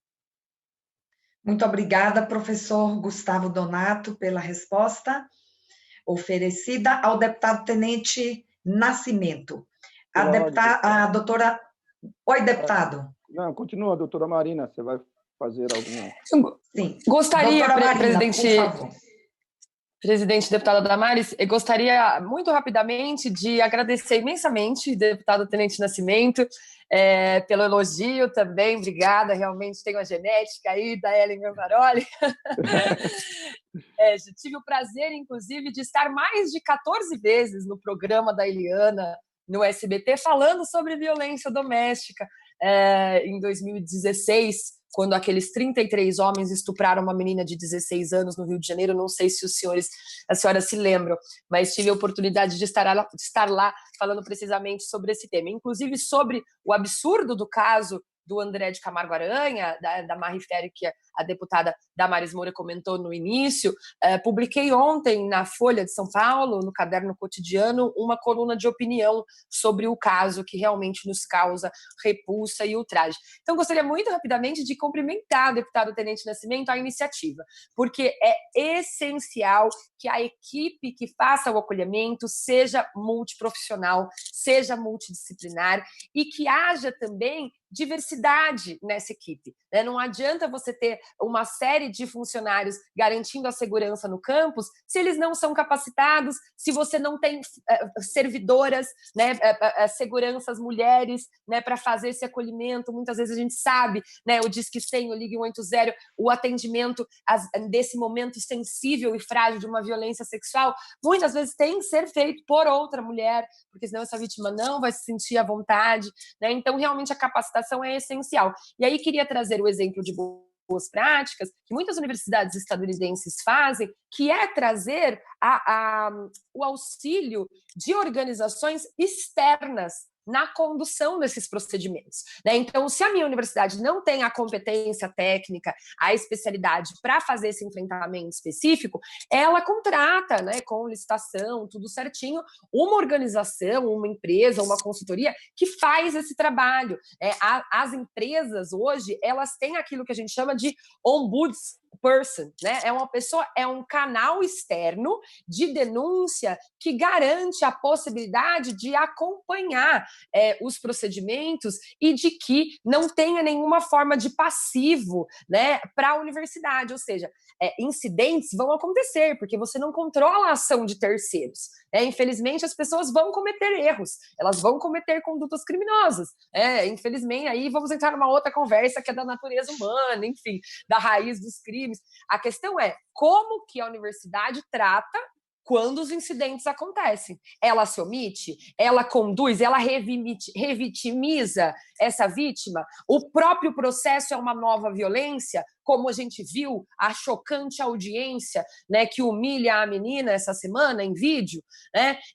Muito obrigada, professor Gustavo Donato, pela resposta oferecida ao deputado Tenente Nascimento. A doutora... Oi, deputado. Não, continua, doutora Marina, você vai fazer alguma... Sim. Gostaria, Marina, presidente deputada Damares, eu gostaria muito rapidamente de agradecer imensamente, deputado Tenente Nascimento, pelo elogio também, obrigada, realmente tenho a genética aí da Ellen Gambaroli. Tive o prazer, inclusive, de estar mais de 14 vezes no programa da Eliana, no SBT, falando sobre violência doméstica, em 2016, quando aqueles 33 homens estupraram uma menina de 16 anos no Rio de Janeiro. Não sei se as senhoras se lembram, mas tive a oportunidade de estar lá falando precisamente sobre esse tema, inclusive sobre o absurdo do caso do André de Camargo Aranha, da Marifere, que a deputada Damares Moura comentou no início. Publiquei ontem na Folha de São Paulo, no Caderno Cotidiano, uma coluna de opinião sobre o caso, que realmente nos causa repulsa e ultraje. Então, gostaria muito rapidamente de cumprimentar o deputado Tenente Nascimento a iniciativa, porque é essencial que a equipe que faça o acolhimento seja multiprofissional, seja multidisciplinar e que haja também diversidade nessa equipe. Não adianta você ter uma série de funcionários garantindo a segurança no campus se eles não são capacitados, se você não tem servidoras, seguranças mulheres, para fazer esse acolhimento. Muitas vezes a gente sabe, o Disque 100, o Ligue 180, o atendimento desse momento sensível e frágil de uma violência sexual, muitas vezes tem que ser feito por outra mulher, porque senão essa vítima não vai se sentir à vontade. Então, realmente, a capacitação é essencial. E aí, queria trazer o exemplo de boas práticas que muitas universidades estadunidenses fazem, que é trazer o auxílio de organizações externas na condução desses procedimentos. Então, se a minha universidade não tem a competência técnica, a especialidade para fazer esse enfrentamento específico, ela contrata, com licitação, tudo certinho, uma organização, uma empresa, uma consultoria que faz esse trabalho. As empresas hoje, elas têm aquilo que a gente chama de ombudsperson, é uma pessoa, é um canal externo de denúncia que garante a possibilidade de acompanhar os procedimentos e de que não tenha nenhuma forma de passivo, para a universidade. Ou seja, incidentes vão acontecer, porque você não controla a ação de terceiros. Infelizmente, as pessoas vão cometer erros, elas vão cometer condutas criminosas. Infelizmente, aí vamos entrar numa outra conversa que é da natureza humana, enfim, da raiz dos crimes. A questão é como que a universidade trata quando os incidentes acontecem. Ela se omite? Ela conduz? Ela revitimiza essa vítima? O próprio processo é uma nova violência? Como a gente viu, a chocante audiência, que humilha a menina essa semana em vídeo,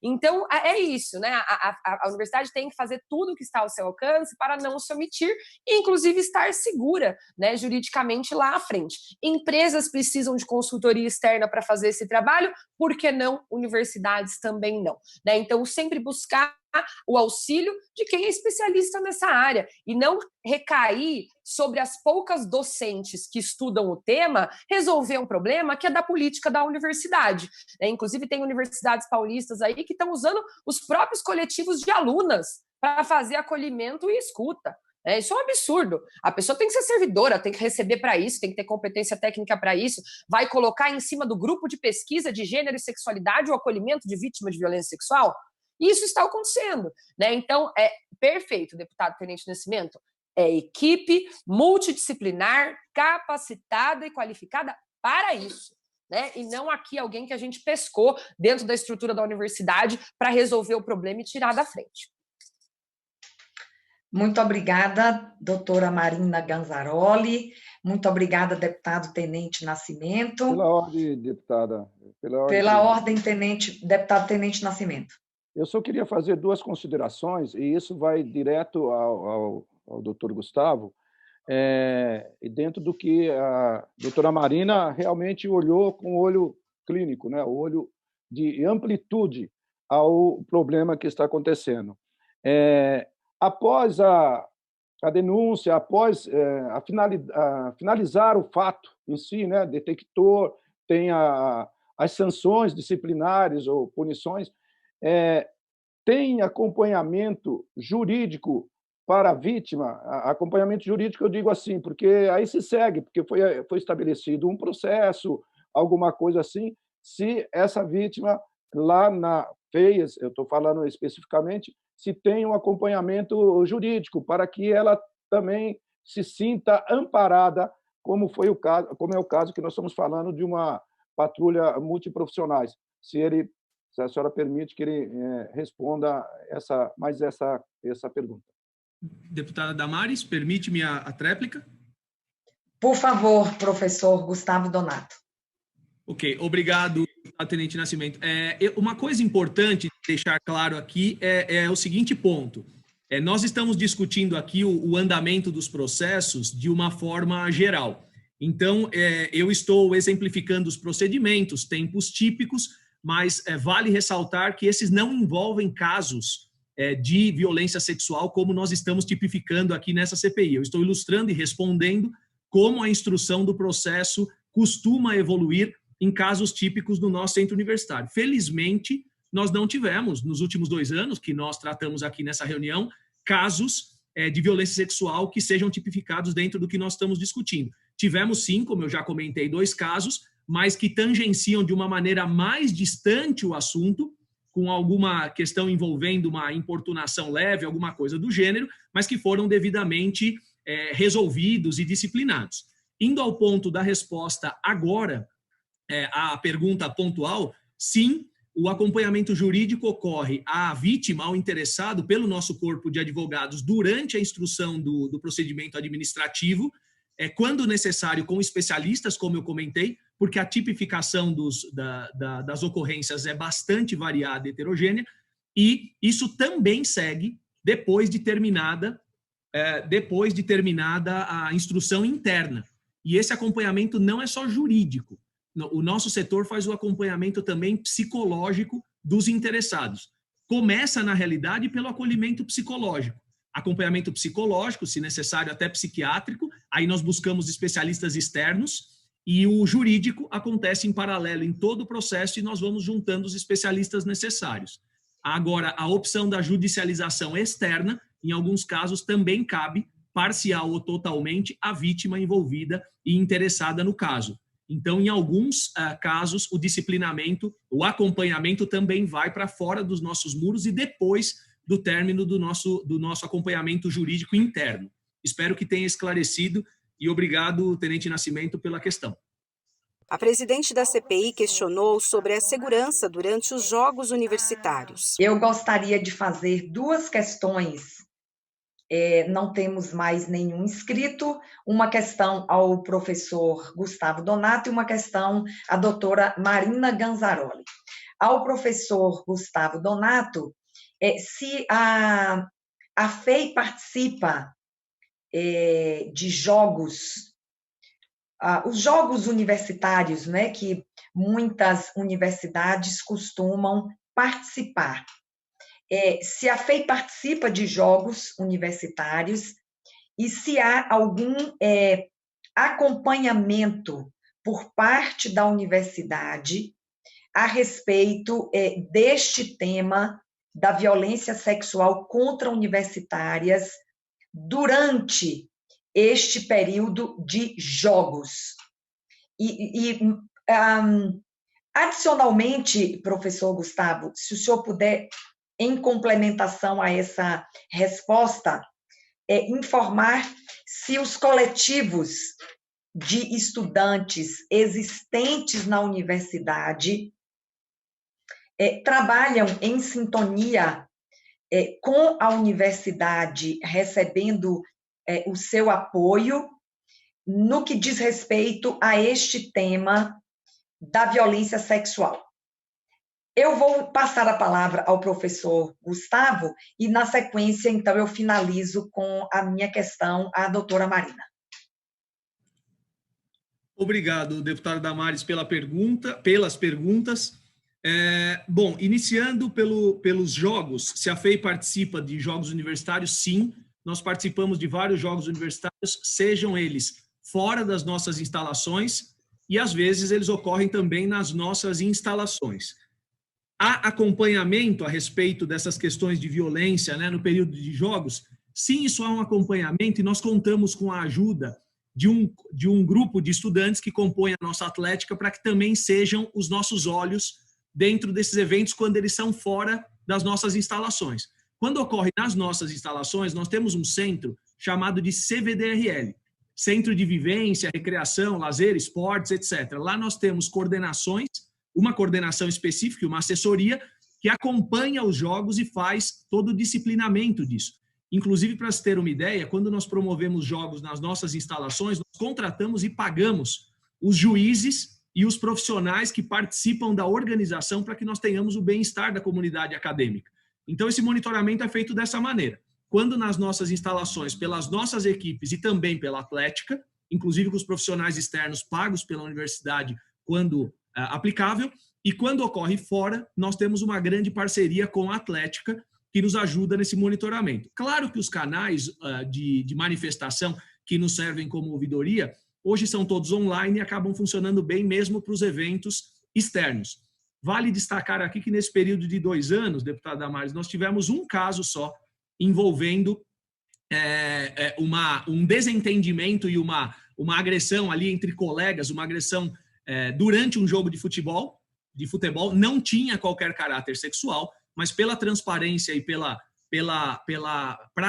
Então, é isso, A universidade tem que fazer tudo o que está ao seu alcance para não se omitir e, inclusive, estar segura, juridicamente lá à frente. Empresas precisam de consultoria externa para fazer esse trabalho, por que não? Universidades também não, Então, sempre buscar o auxílio de quem é especialista nessa área e não recair sobre as poucas docentes que estudam o tema resolver um problema que é da política da universidade. Inclusive, tem universidades paulistas aí que estão usando os próprios coletivos de alunas para fazer acolhimento e escuta. Isso é um absurdo. A pessoa tem que ser servidora, tem que receber para isso, tem que ter competência técnica para isso, vai colocar em cima do grupo de pesquisa de gênero e sexualidade o acolhimento de vítimas de violência sexual? Isso está acontecendo, Então, é perfeito, deputado Tenente Nascimento, é equipe multidisciplinar, capacitada e qualificada para isso, E não aqui alguém que a gente pescou dentro da estrutura da universidade para resolver o problema e tirar da frente. Muito obrigada, doutora Marina Ganzaroli. Muito obrigada, deputado Tenente Nascimento. Pela ordem, deputada. Pela ordem, deputado Tenente Nascimento. Eu só queria fazer duas considerações, e isso vai direto ao doutor Gustavo, e dentro do que a doutora Marina realmente olhou com o olho clínico, né? O olho de amplitude ao problema que está acontecendo. Após a denúncia, após finalizar o fato em si, né? Detector, tem as sanções disciplinares ou punições, tem acompanhamento jurídico para a vítima. Acompanhamento jurídico, eu digo assim, porque aí se segue, porque foi estabelecido um processo, alguma coisa assim, se essa vítima lá na FEIAS, eu estou falando especificamente, se tem um acompanhamento jurídico para que ela também se sinta amparada, como é o caso que nós estamos falando de uma patrulha multiprofissionais. Se a senhora permite que ele responda essa pergunta. Deputada Damares, permite-me a tréplica? Por favor, professor Gustavo Donato. Ok, obrigado, Tenente Nascimento. Uma coisa importante deixar claro aqui é o seguinte ponto. Nós estamos discutindo aqui o andamento dos processos de uma forma geral. Então, eu estou exemplificando os procedimentos, tempos típicos, mas vale ressaltar que esses não envolvem casos de violência sexual como nós estamos tipificando aqui nessa CPI. Eu estou ilustrando e respondendo como a instrução do processo costuma evoluir em casos típicos do nosso centro universitário. Felizmente, nós não tivemos, nos últimos 2 anos, que nós tratamos aqui nessa reunião, casos de violência sexual que sejam tipificados dentro do que nós estamos discutindo. Tivemos, sim, como eu já comentei, 2 casos, mas que tangenciam de uma maneira mais distante o assunto, com alguma questão envolvendo uma importunação leve, alguma coisa do gênero, mas que foram devidamente resolvidos e disciplinados. Indo ao ponto da resposta agora, a pergunta pontual, sim, o acompanhamento jurídico ocorre à vítima, ao interessado, pelo nosso corpo de advogados durante a instrução do procedimento administrativo, quando necessário com especialistas, como eu comentei, porque a tipificação das ocorrências é bastante variada e heterogênea, e isso também segue depois de terminada a instrução interna. E esse acompanhamento não é só jurídico. O nosso setor faz o acompanhamento também psicológico dos interessados. Começa, na realidade, pelo acolhimento psicológico. Acompanhamento psicológico, se necessário até psiquiátrico, aí nós buscamos especialistas externos, e o jurídico acontece em paralelo em todo o processo e nós vamos juntando os especialistas necessários. Agora, a opção da judicialização externa, em alguns casos, também cabe, parcial ou totalmente, à vítima envolvida e interessada no caso. Então, em alguns casos, o disciplinamento, o acompanhamento também vai para fora dos nossos muros e depois do término do nosso acompanhamento jurídico interno. Espero que tenha esclarecido e obrigado, Tenente Nascimento, pela questão. A presidente da CPI questionou sobre a segurança durante os Jogos Universitários. Eu gostaria de fazer 2 questões. Não temos mais nenhum inscrito, uma questão ao professor Gustavo Donato e uma questão à doutora Marina Ganzaroli. Ao professor Gustavo Donato, se a FEI participa de jogos, os jogos universitários, né, que muitas universidades costumam participar. Se a FEI participa de jogos universitários e se há algum acompanhamento por parte da universidade a respeito deste tema da violência sexual contra universitárias durante este período de jogos. Adicionalmente, professor Gustavo, se o senhor puder, em complementação a essa resposta, informar se os coletivos de estudantes existentes na universidade trabalham em sintonia com a universidade recebendo o seu apoio no que diz respeito a este tema da violência sexual. Eu vou passar a palavra ao professor Gustavo e, na sequência, então, eu finalizo com a minha questão à doutora Marina. Obrigado, deputada Damares, pelas perguntas. Bom, iniciando pelos jogos, se a FEI participa de jogos universitários, sim, nós participamos de vários jogos universitários, sejam eles fora das nossas instalações e, às vezes, eles ocorrem também nas nossas instalações. Há acompanhamento a respeito dessas questões de violência, né, no período de jogos? Sim, isso há um acompanhamento e nós contamos com a ajuda de um grupo de estudantes que compõem a nossa atlética para que também sejam os nossos olhos dentro desses eventos quando eles são fora das nossas instalações. Quando ocorre nas nossas instalações, nós temos um centro chamado de CVDRL, Centro de Vivência, Recreação, Lazer, Esportes, etc. Lá nós temos coordenações, uma coordenação específica e uma assessoria que acompanha os jogos e faz todo o disciplinamento disso. Inclusive, para se ter uma ideia, quando nós promovemos jogos nas nossas instalações, nós contratamos e pagamos os juízes e os profissionais que participam da organização para que nós tenhamos o bem-estar da comunidade acadêmica. Então, esse monitoramento é feito dessa maneira. Quando nas nossas instalações, pelas nossas equipes e também pela atlética, inclusive com os profissionais externos pagos pela universidade quando aplicável, e quando ocorre fora, nós temos uma grande parceria com a atlética que nos ajuda nesse monitoramento. Claro que os canais de manifestação que nos servem como ouvidoria, hoje são todos online e acabam funcionando bem mesmo para os eventos externos. Vale destacar aqui que nesse período de 2 anos, deputada Damares, nós tivemos um caso só envolvendo um desentendimento e uma agressão ali entre colegas, uma agressão durante um jogo de futebol, não tinha qualquer caráter sexual, mas pela transparência e para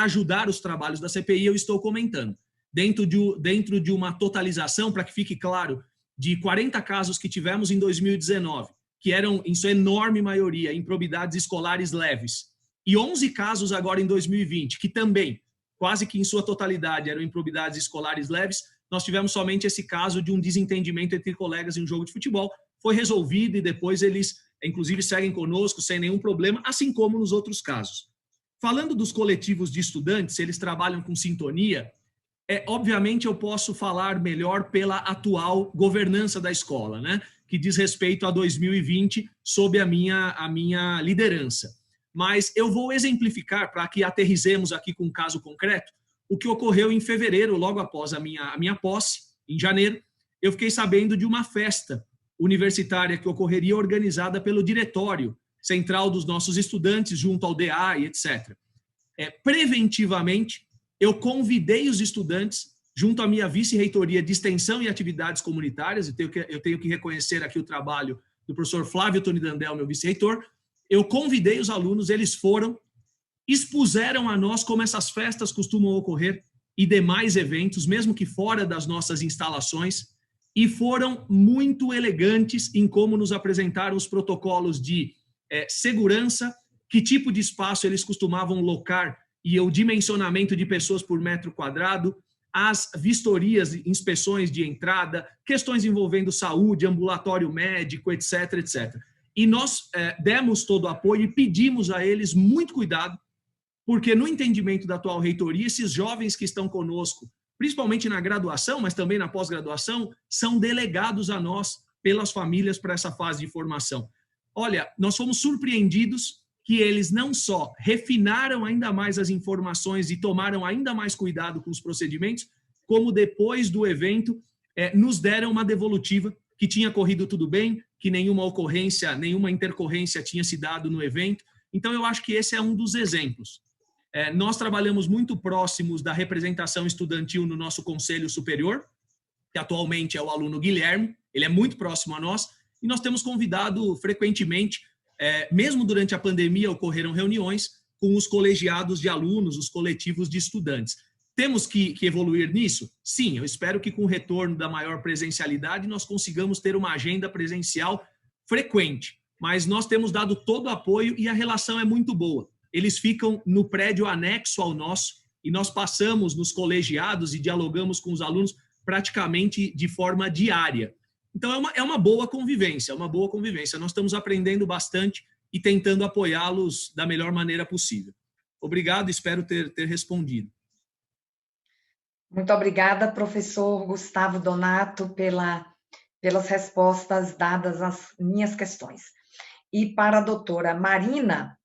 ajudar os trabalhos da CPI, eu estou comentando. Dentro de uma totalização, para que fique claro, de 40 casos que tivemos em 2019, que eram, em sua enorme maioria, improbidades escolares leves, e 11 casos agora em 2020, que também, quase que em sua totalidade, eram improbidades escolares leves, nós tivemos somente esse caso de um desentendimento entre colegas em um jogo de futebol, foi resolvido e depois eles, inclusive, seguem conosco sem nenhum problema, assim como nos outros casos. Falando dos coletivos de estudantes, eles trabalham com sintonia, obviamente eu posso falar melhor pela atual governança da escola, né, que diz respeito a 2020, sob a minha liderança. Mas eu vou exemplificar, para que aterrizemos aqui com um caso concreto, o que ocorreu em fevereiro, logo após a minha posse, em janeiro. Eu fiquei sabendo de uma festa universitária que ocorreria organizada pelo diretório central dos nossos estudantes, junto ao DA e etc. Preventivamente, eu convidei os estudantes, junto à minha vice-reitoria de Extensão e Atividades Comunitárias, eu tenho que reconhecer aqui o trabalho do professor Flávio Tonidandel, meu vice-reitor, eu convidei os alunos, eles foram, expuseram a nós como essas festas costumam ocorrer e demais eventos, mesmo que fora das nossas instalações, e foram muito elegantes em como nos apresentaram os protocolos de segurança, que tipo de espaço eles costumavam locar e o dimensionamento de pessoas por metro quadrado, as vistorias, inspeções de entrada, questões envolvendo saúde, ambulatório médico, etc, etc. E nós demos todo o apoio e pedimos a eles muito cuidado, porque no entendimento da atual reitoria, esses jovens que estão conosco, principalmente na graduação, mas também na pós-graduação, são delegados a nós pelas famílias para essa fase de formação. Olha, nós fomos surpreendidos que eles não só refinaram ainda mais as informações e tomaram ainda mais cuidado com os procedimentos, como depois do evento nos deram uma devolutiva que tinha corrido tudo bem, que nenhuma ocorrência, nenhuma intercorrência tinha se dado no evento. Então, eu acho que esse é um dos exemplos. Nós trabalhamos muito próximos da representação estudantil no nosso Conselho Superior, que atualmente é o aluno Guilherme, ele é muito próximo a nós, e nós temos convidado frequentemente, mesmo durante a pandemia, ocorreram reuniões com os colegiados de alunos, os coletivos de estudantes. Temos que evoluir nisso? Sim, eu espero que com o retorno da maior presencialidade nós consigamos ter uma agenda presencial frequente, mas nós temos dado todo o apoio e a relação é muito boa. eles ficam no prédio anexo ao nosso, e nós passamos nos colegiados e dialogamos com os alunos praticamente de forma diária. Então, é uma boa convivência, Nós estamos aprendendo bastante e tentando apoiá-los da melhor maneira possível. Obrigado, espero ter respondido. Muito obrigada, professor Gustavo Donato, pelas respostas dadas às minhas questões. E para a doutora Marina,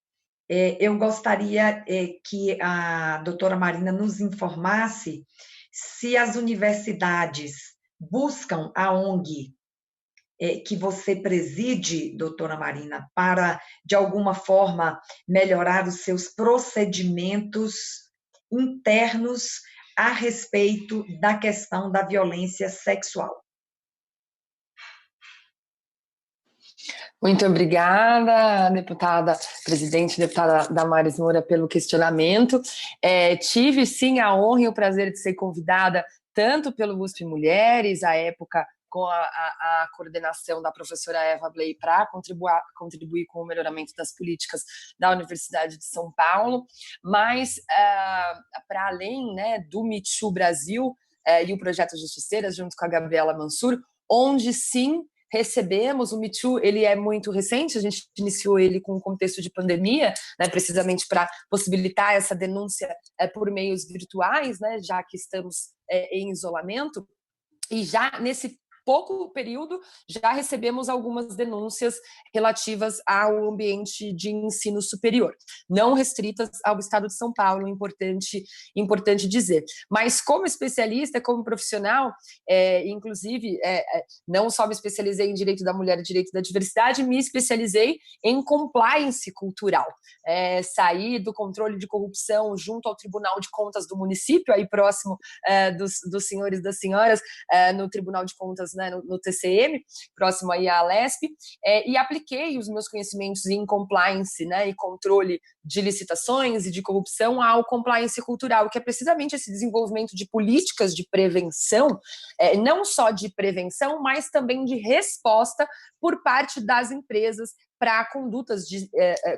eu gostaria que a doutora Marina nos informasse se as universidades buscam a ONG que você preside, doutora Marina, para, de alguma forma, melhorar os seus procedimentos internos a respeito da questão da violência sexual. Muito obrigada, deputada Damares Moura, pelo questionamento. Tive, sim, a honra e o prazer de ser convidada tanto pelo USP Mulheres, à época com a coordenação da professora Eva Bley, para contribuir com o melhoramento das políticas da Universidade de São Paulo, mas para além, né, do Me Too Brasil e o Projeto Justiceiras, junto com a Gabriela Mansur, onde sim recebemos o Me Too, ele é muito recente, a gente iniciou ele com o contexto de pandemia, né, precisamente para possibilitar essa denúncia por meios virtuais, né, já que estamos em isolamento, e já nesse pouco período, já recebemos algumas denúncias relativas ao ambiente de ensino superior, não restritas ao Estado de São Paulo, importante dizer. Mas como especialista, como profissional, inclusive, não só me especializei em Direito da Mulher e Direito da Diversidade, me especializei em compliance cultural. Saí do controle de corrupção junto ao Tribunal de Contas do município, aí próximo dos senhores e das senhoras, no Tribunal de Contas, né, no TCM, próximo aí à Alesp, e apliquei os meus conhecimentos em compliance, né, e controle de licitações e de corrupção ao compliance cultural, que é precisamente esse desenvolvimento de políticas de prevenção, não só de prevenção, mas também de resposta por parte das empresas para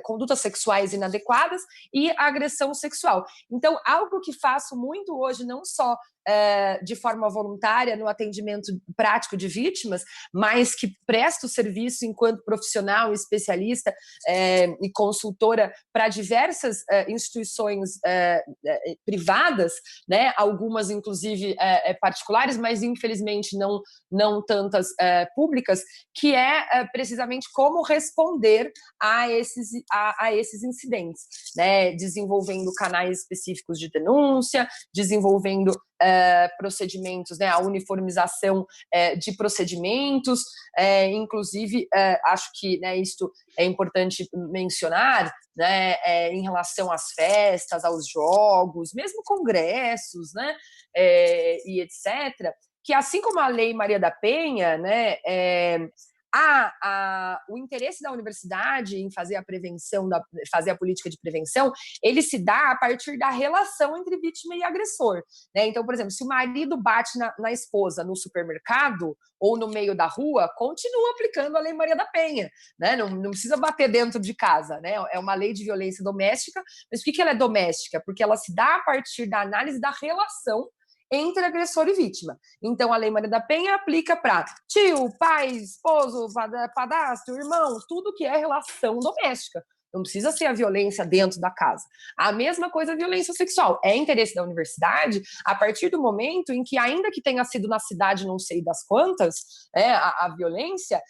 condutas sexuais inadequadas e agressão sexual. Então, algo que faço muito hoje, não só de forma voluntária no atendimento prático de vítimas, mas que presto serviço enquanto profissional, especialista e consultora para diversas instituições privadas, né, algumas inclusive particulares, mas infelizmente não tantas públicas, que é precisamente como responder a esses incidentes, né, desenvolvendo canais específicos de denúncia, desenvolvendo procedimentos, né, a uniformização de procedimentos, inclusive acho que, né, isto é importante mencionar, né, em relação às festas, aos jogos, mesmo congressos, né, e etc., que assim como a Lei Maria da Penha, né, o interesse da universidade em fazer fazer a política de prevenção, ele se dá a partir da relação entre vítima e agressor, né? Então, por exemplo, se o marido bate na esposa no supermercado ou no meio da rua, continua aplicando a Lei Maria da Penha, né? Não precisa bater dentro de casa, né? É uma lei de violência doméstica, mas por que ela é doméstica? Porque ela se dá a partir da análise da relação entre agressor e vítima. Então, a Lei Maria da Penha aplica para tio, pai, esposo, padrasto, irmão, tudo que é relação doméstica. Não precisa ser a violência dentro da casa. A mesma coisa a violência sexual. É interesse da universidade, a partir do momento em que, ainda que tenha sido na cidade, não sei das quantas, a violência,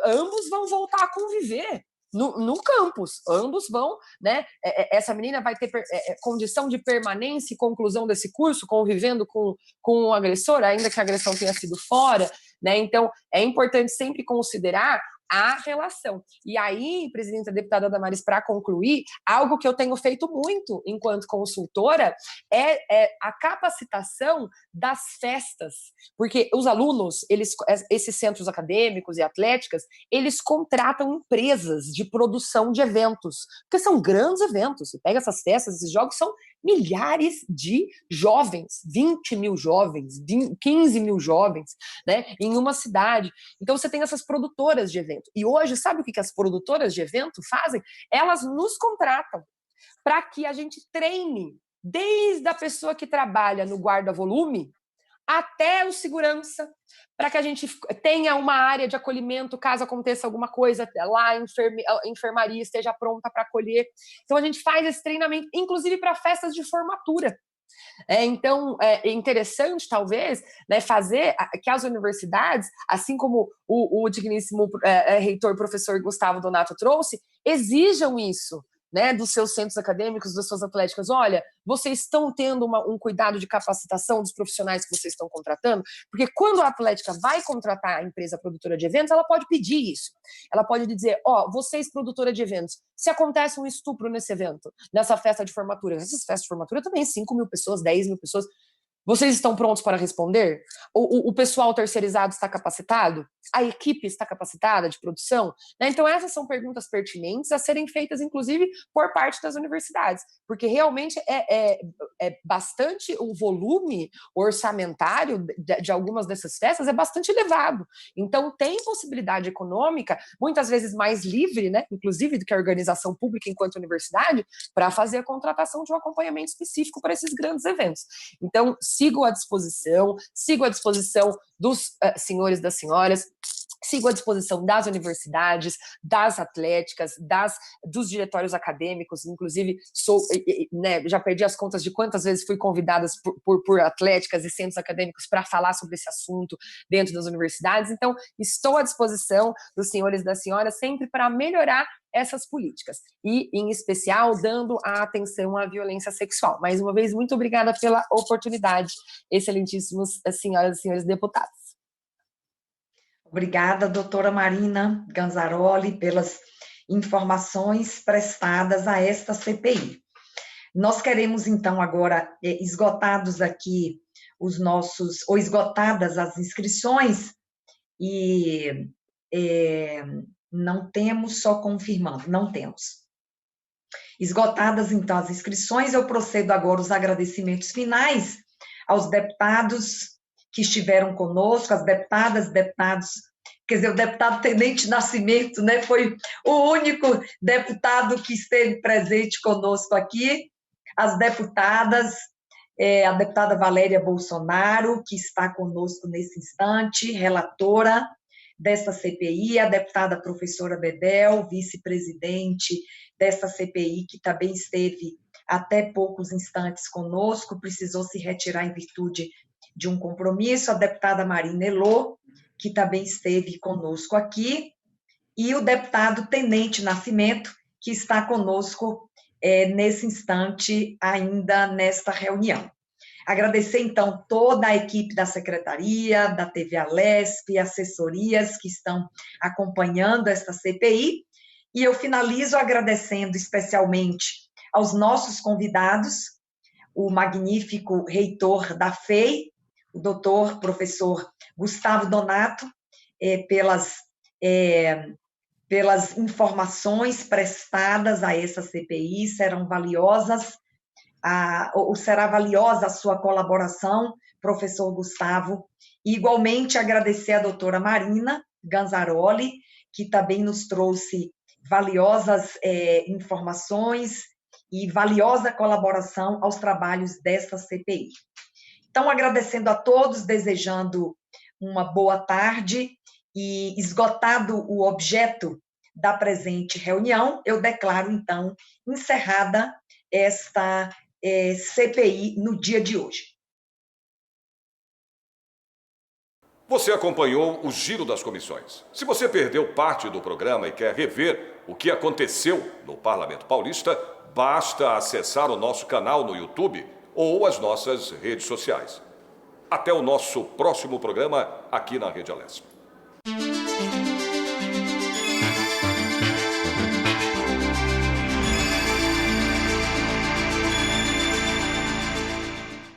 ambos vão voltar a conviver no campus, ambos vão, né? Essa menina vai ter condição de permanência e conclusão desse curso, convivendo com o agressor, ainda que a agressão tenha sido fora, né? Então, é importante sempre considerar a relação. E aí, presidenta deputada Damares, para concluir, algo que eu tenho feito muito enquanto consultora é a capacitação das festas, porque os alunos, esses centros acadêmicos e atléticas, eles contratam empresas de produção de eventos, porque são grandes eventos. Você pega essas festas, esses jogos, são milhares de jovens, 20 mil jovens, 15 mil jovens, né, em uma cidade. Então, você tem essas produtoras de evento. E hoje, sabe o que as produtoras de evento fazem? Elas nos contratam. para que a gente treine desde a pessoa que trabalha no guarda-volume até o segurança, para que a gente tenha uma área de acolhimento caso aconteça alguma coisa lá, a enfermaria esteja pronta para acolher. Então, a gente faz esse treinamento, inclusive para festas de formatura. Então, é interessante, talvez, né, fazer que as universidades, assim como o digníssimo reitor, professor Gustavo Donato trouxe, exijam isso, né, dos seus centros acadêmicos, das suas atléticas. Olha, vocês estão tendo um cuidado de capacitação dos profissionais que vocês estão contratando? Porque quando a atlética vai contratar a empresa produtora de eventos, ela pode pedir isso. Ela pode dizer, vocês, produtora de eventos, se acontece um estupro nesse evento, nessa festa de formatura, essas festas de formatura também, 5.000 pessoas, 10.000 pessoas, vocês estão prontos para responder? O pessoal terceirizado está capacitado? A equipe está capacitada de produção? Né? Então, essas são perguntas pertinentes a serem feitas, inclusive, por parte das universidades, porque realmente é bastante, o volume orçamentário de algumas dessas festas é bastante elevado. Então, tem possibilidade econômica, muitas vezes mais livre, né? Inclusive, do que a organização pública enquanto universidade, para fazer a contratação de um acompanhamento específico para esses grandes eventos. Então, sigo à disposição dos senhores e das senhoras, sigo à disposição das universidades, das atléticas, dos diretórios acadêmicos, inclusive já perdi as contas de quantas vezes fui convidada por atléticas e centros acadêmicos para falar sobre esse assunto dentro das universidades. Então, estou à disposição dos senhores e das senhoras sempre para melhorar essas políticas, e, em especial, dando a atenção à violência sexual. Mais uma vez, muito obrigada pela oportunidade, excelentíssimos senhoras e senhores deputados. Obrigada, doutora Marina Ganzaroli, pelas informações prestadas a esta CPI. Nós queremos, então, agora, esgotados aqui esgotadas as inscrições, e não temos, só confirmando, não temos. Esgotadas, então, as inscrições, eu procedo agora os agradecimentos finais aos deputados que estiveram conosco, as deputadas, deputados, quer dizer, o deputado Tenente Nascimento, né, foi o único deputado que esteve presente conosco aqui, as deputadas, a deputada Valéria Bolsonaro, que está conosco nesse instante, relatora desta CPI, a deputada professora Bedel, vice-presidente desta CPI, que também esteve até poucos instantes conosco, precisou se retirar em virtude de um compromisso, a deputada Marina Elô, que também esteve conosco aqui, e o deputado Tenente Nascimento, que está conosco nesse instante, ainda nesta reunião. Agradecer, então, toda a equipe da Secretaria, da TV Alesp, assessorias que estão acompanhando esta CPI, e eu finalizo agradecendo especialmente aos nossos convidados, o magnífico reitor da FEI, o doutor professor Gustavo Donato, pelas informações prestadas a essa CPI, serão valiosas, será valiosa a sua colaboração, professor Gustavo, e igualmente agradecer a doutora Marina Ganzaroli, que também nos trouxe valiosas informações e valiosa colaboração aos trabalhos desta CPI. Então, agradecendo a todos, desejando uma boa tarde, e esgotado o objeto da presente reunião, eu declaro, então, encerrada esta CPI no dia de hoje. Você acompanhou o Giro das Comissões. Se você perdeu parte do programa e quer rever o que aconteceu no Parlamento Paulista, basta acessar o nosso canal no YouTube ou as nossas redes sociais. Até o nosso próximo programa aqui na Rede Alesp.